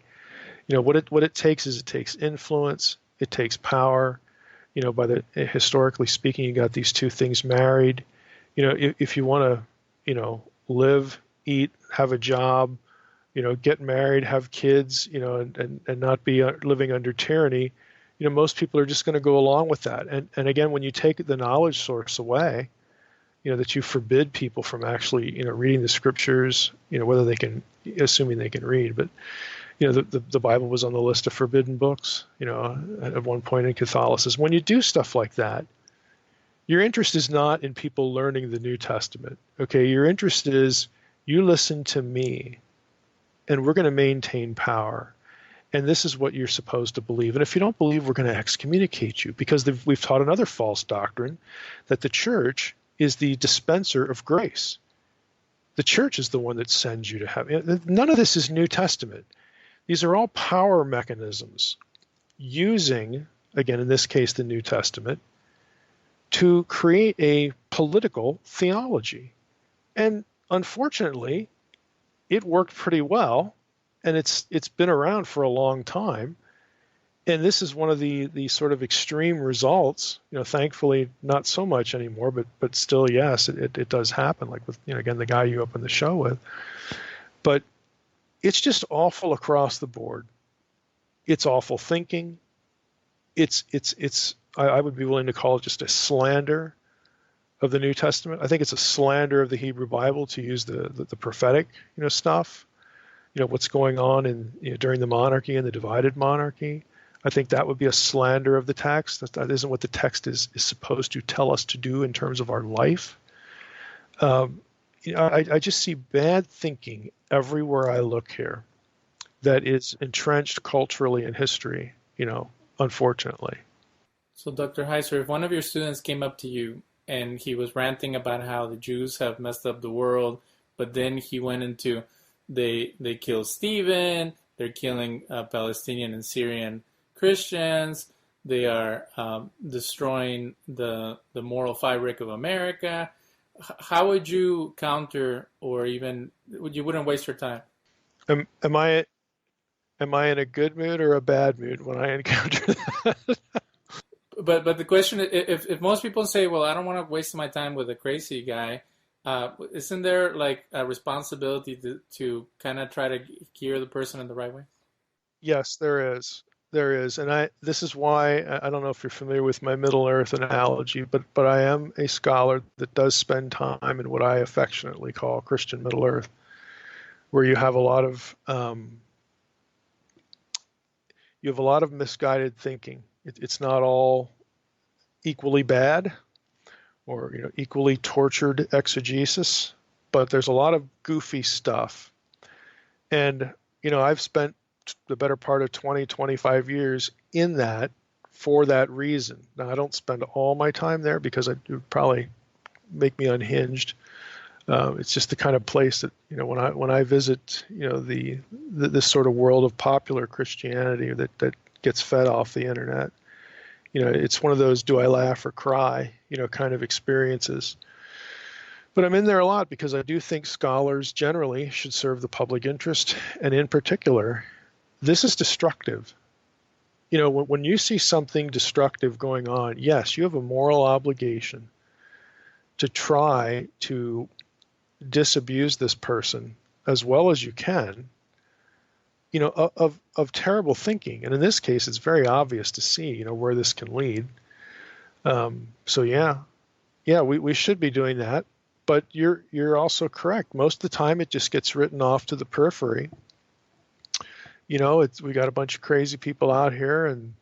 What it takes is it takes influence, it takes power, By the historically speaking, you got these two things married. If you want to, live, eat, have a job, get married, have kids, and not be living under tyranny, most people are just going to go along with that. And again, when you take the knowledge source away, that you forbid people from actually, reading the scriptures, whether they can, assuming they can read, but, the Bible was on the list of forbidden books, at one point in Catholicism. When you do stuff like that, your interest is not in people learning the New Testament. Okay, your interest is you listen to me, and we're going to maintain power. And this is what you're supposed to believe. And if you don't believe, we're going to excommunicate you, because we've taught another false doctrine, that the church is the dispenser of grace. The church is the one that sends you to heaven. None of this is New Testament. These are all power mechanisms using, again, in this case, the New Testament, to create a political theology. And unfortunately, it worked pretty well, and it's been around for a long time. And this is one of the sort of extreme results. Thankfully, not so much anymore, but still, yes, it does happen. Like with, again, the guy you opened the show with. But it's just awful across the board. It's awful thinking. I would be willing to call it just a slander of the New Testament. I think it's a slander of the Hebrew Bible to use the prophetic, stuff. What's going on during the monarchy and the divided monarchy. I think that would be a slander of the text. That isn't what the text is supposed to tell us to do in terms of our life. I just see bad thinking everywhere I look here that is entrenched culturally in history, unfortunately. So, Dr. Heiser, if one of your students came up to you and he was ranting about how the Jews have messed up the world, but then he went into they killed Stephen, they're killing Palestinian and Syrian Christians, they are destroying the moral fabric of America, how would you counter, or even you wouldn't waste your time? Am I in a good mood or a bad mood when I encounter that? But the question is, if most people say, well, I don't want to waste my time with a crazy guy, isn't there like a responsibility to kind of try to gear the person in the right way? Yes, there is. There is. And this is why, I don't know if you're familiar with my Middle Earth analogy, but I am a scholar that does spend time in what I affectionately call Christian Middle Earth, where you have a lot of misguided thinking. It's not all equally bad or equally tortured exegesis, but there's a lot of goofy stuff. And I've spent the better part of 20, 25 years in that for that reason. Now, I don't spend all my time there because it would probably make me unhinged. It's just the kind of place that when I visit this sort of world of popular Christianity that gets fed off the internet. It's one of those do I laugh or cry kind of experiences. But I'm in there a lot because I do think scholars generally should serve the public interest, and in particular, this is destructive. When you see something destructive going on, yes, you have a moral obligation to try to disabuse this person as well as you can, of terrible thinking. And in this case, it's very obvious to see, where this can lead. So we should be doing that. But you're also correct. Most of the time, it just gets written off to the periphery. We got a bunch of crazy people out here, and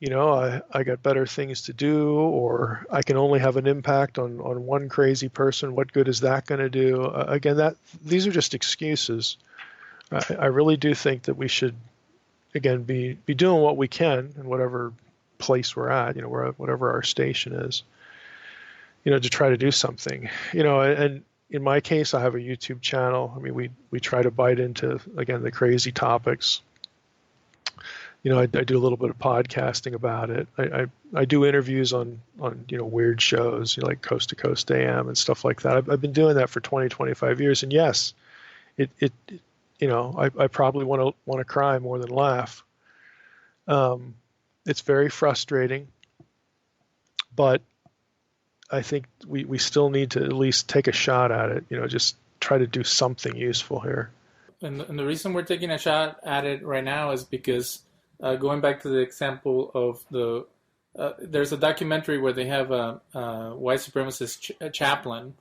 I got better things to do, or I can only have an impact on one crazy person. What good is that going to do? Again, these are just excuses. I really do think that we should, again, be doing what we can in whatever place we're at, whatever our station is, to try to do something, and in my case, I have a YouTube channel. I mean, we try to bite into, again, the crazy topics. I do a little bit of podcasting about it. I do interviews on weird shows, like Coast to Coast AM and stuff like that. I've been doing that for 20, 25 years. And yes, I probably want to cry more than laugh. It's very frustrating. but I think we still need to at least take a shot at it. Just try to do something useful here. And the reason we're taking a shot at it right now is because going back to the example of there's a documentary where they have a white supremacist chaplain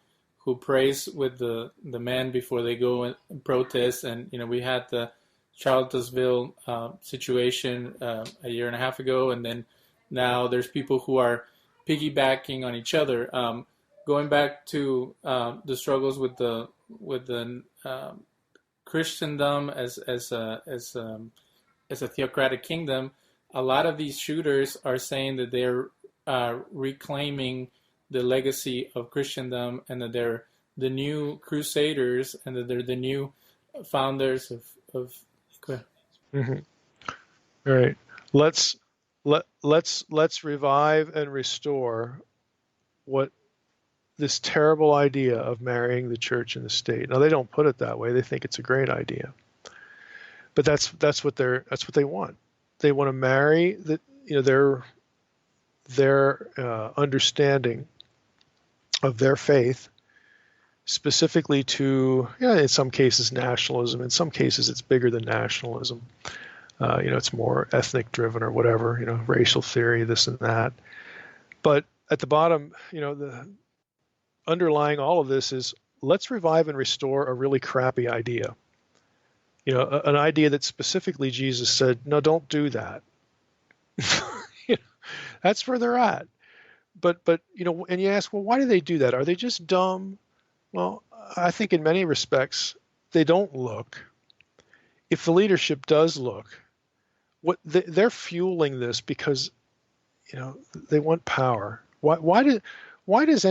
who prays with the men before they go and protest. And we had the Charlottesville situation a year and a half ago, and then now there's people who are piggybacking on each other. Going back to the struggles with the Christendom as a theocratic kingdom, a lot of these shooters are saying that they're reclaiming the legacy of Christendom, and that they're the new crusaders, and that they're the new founders of. Mm-hmm. All right, let's revive and restore what this terrible idea of marrying the church and the state. Now, they don't put it that way. They think it's a great idea, but that's what they want. They want to marry their understanding of their faith, specifically to, in some cases, nationalism. In some cases, it's bigger than nationalism. It's more ethnic driven or whatever, racial theory, this and that. But at the bottom, the underlying all of this is, let's revive and restore a really crappy idea. An idea that specifically Jesus said, no, don't do that. That's where they're at. But and you ask, well, why do they do that? Are they just dumb? Well, I think in many respects, they don't look. If the leadership does look, they're fueling this because, they want power. Why does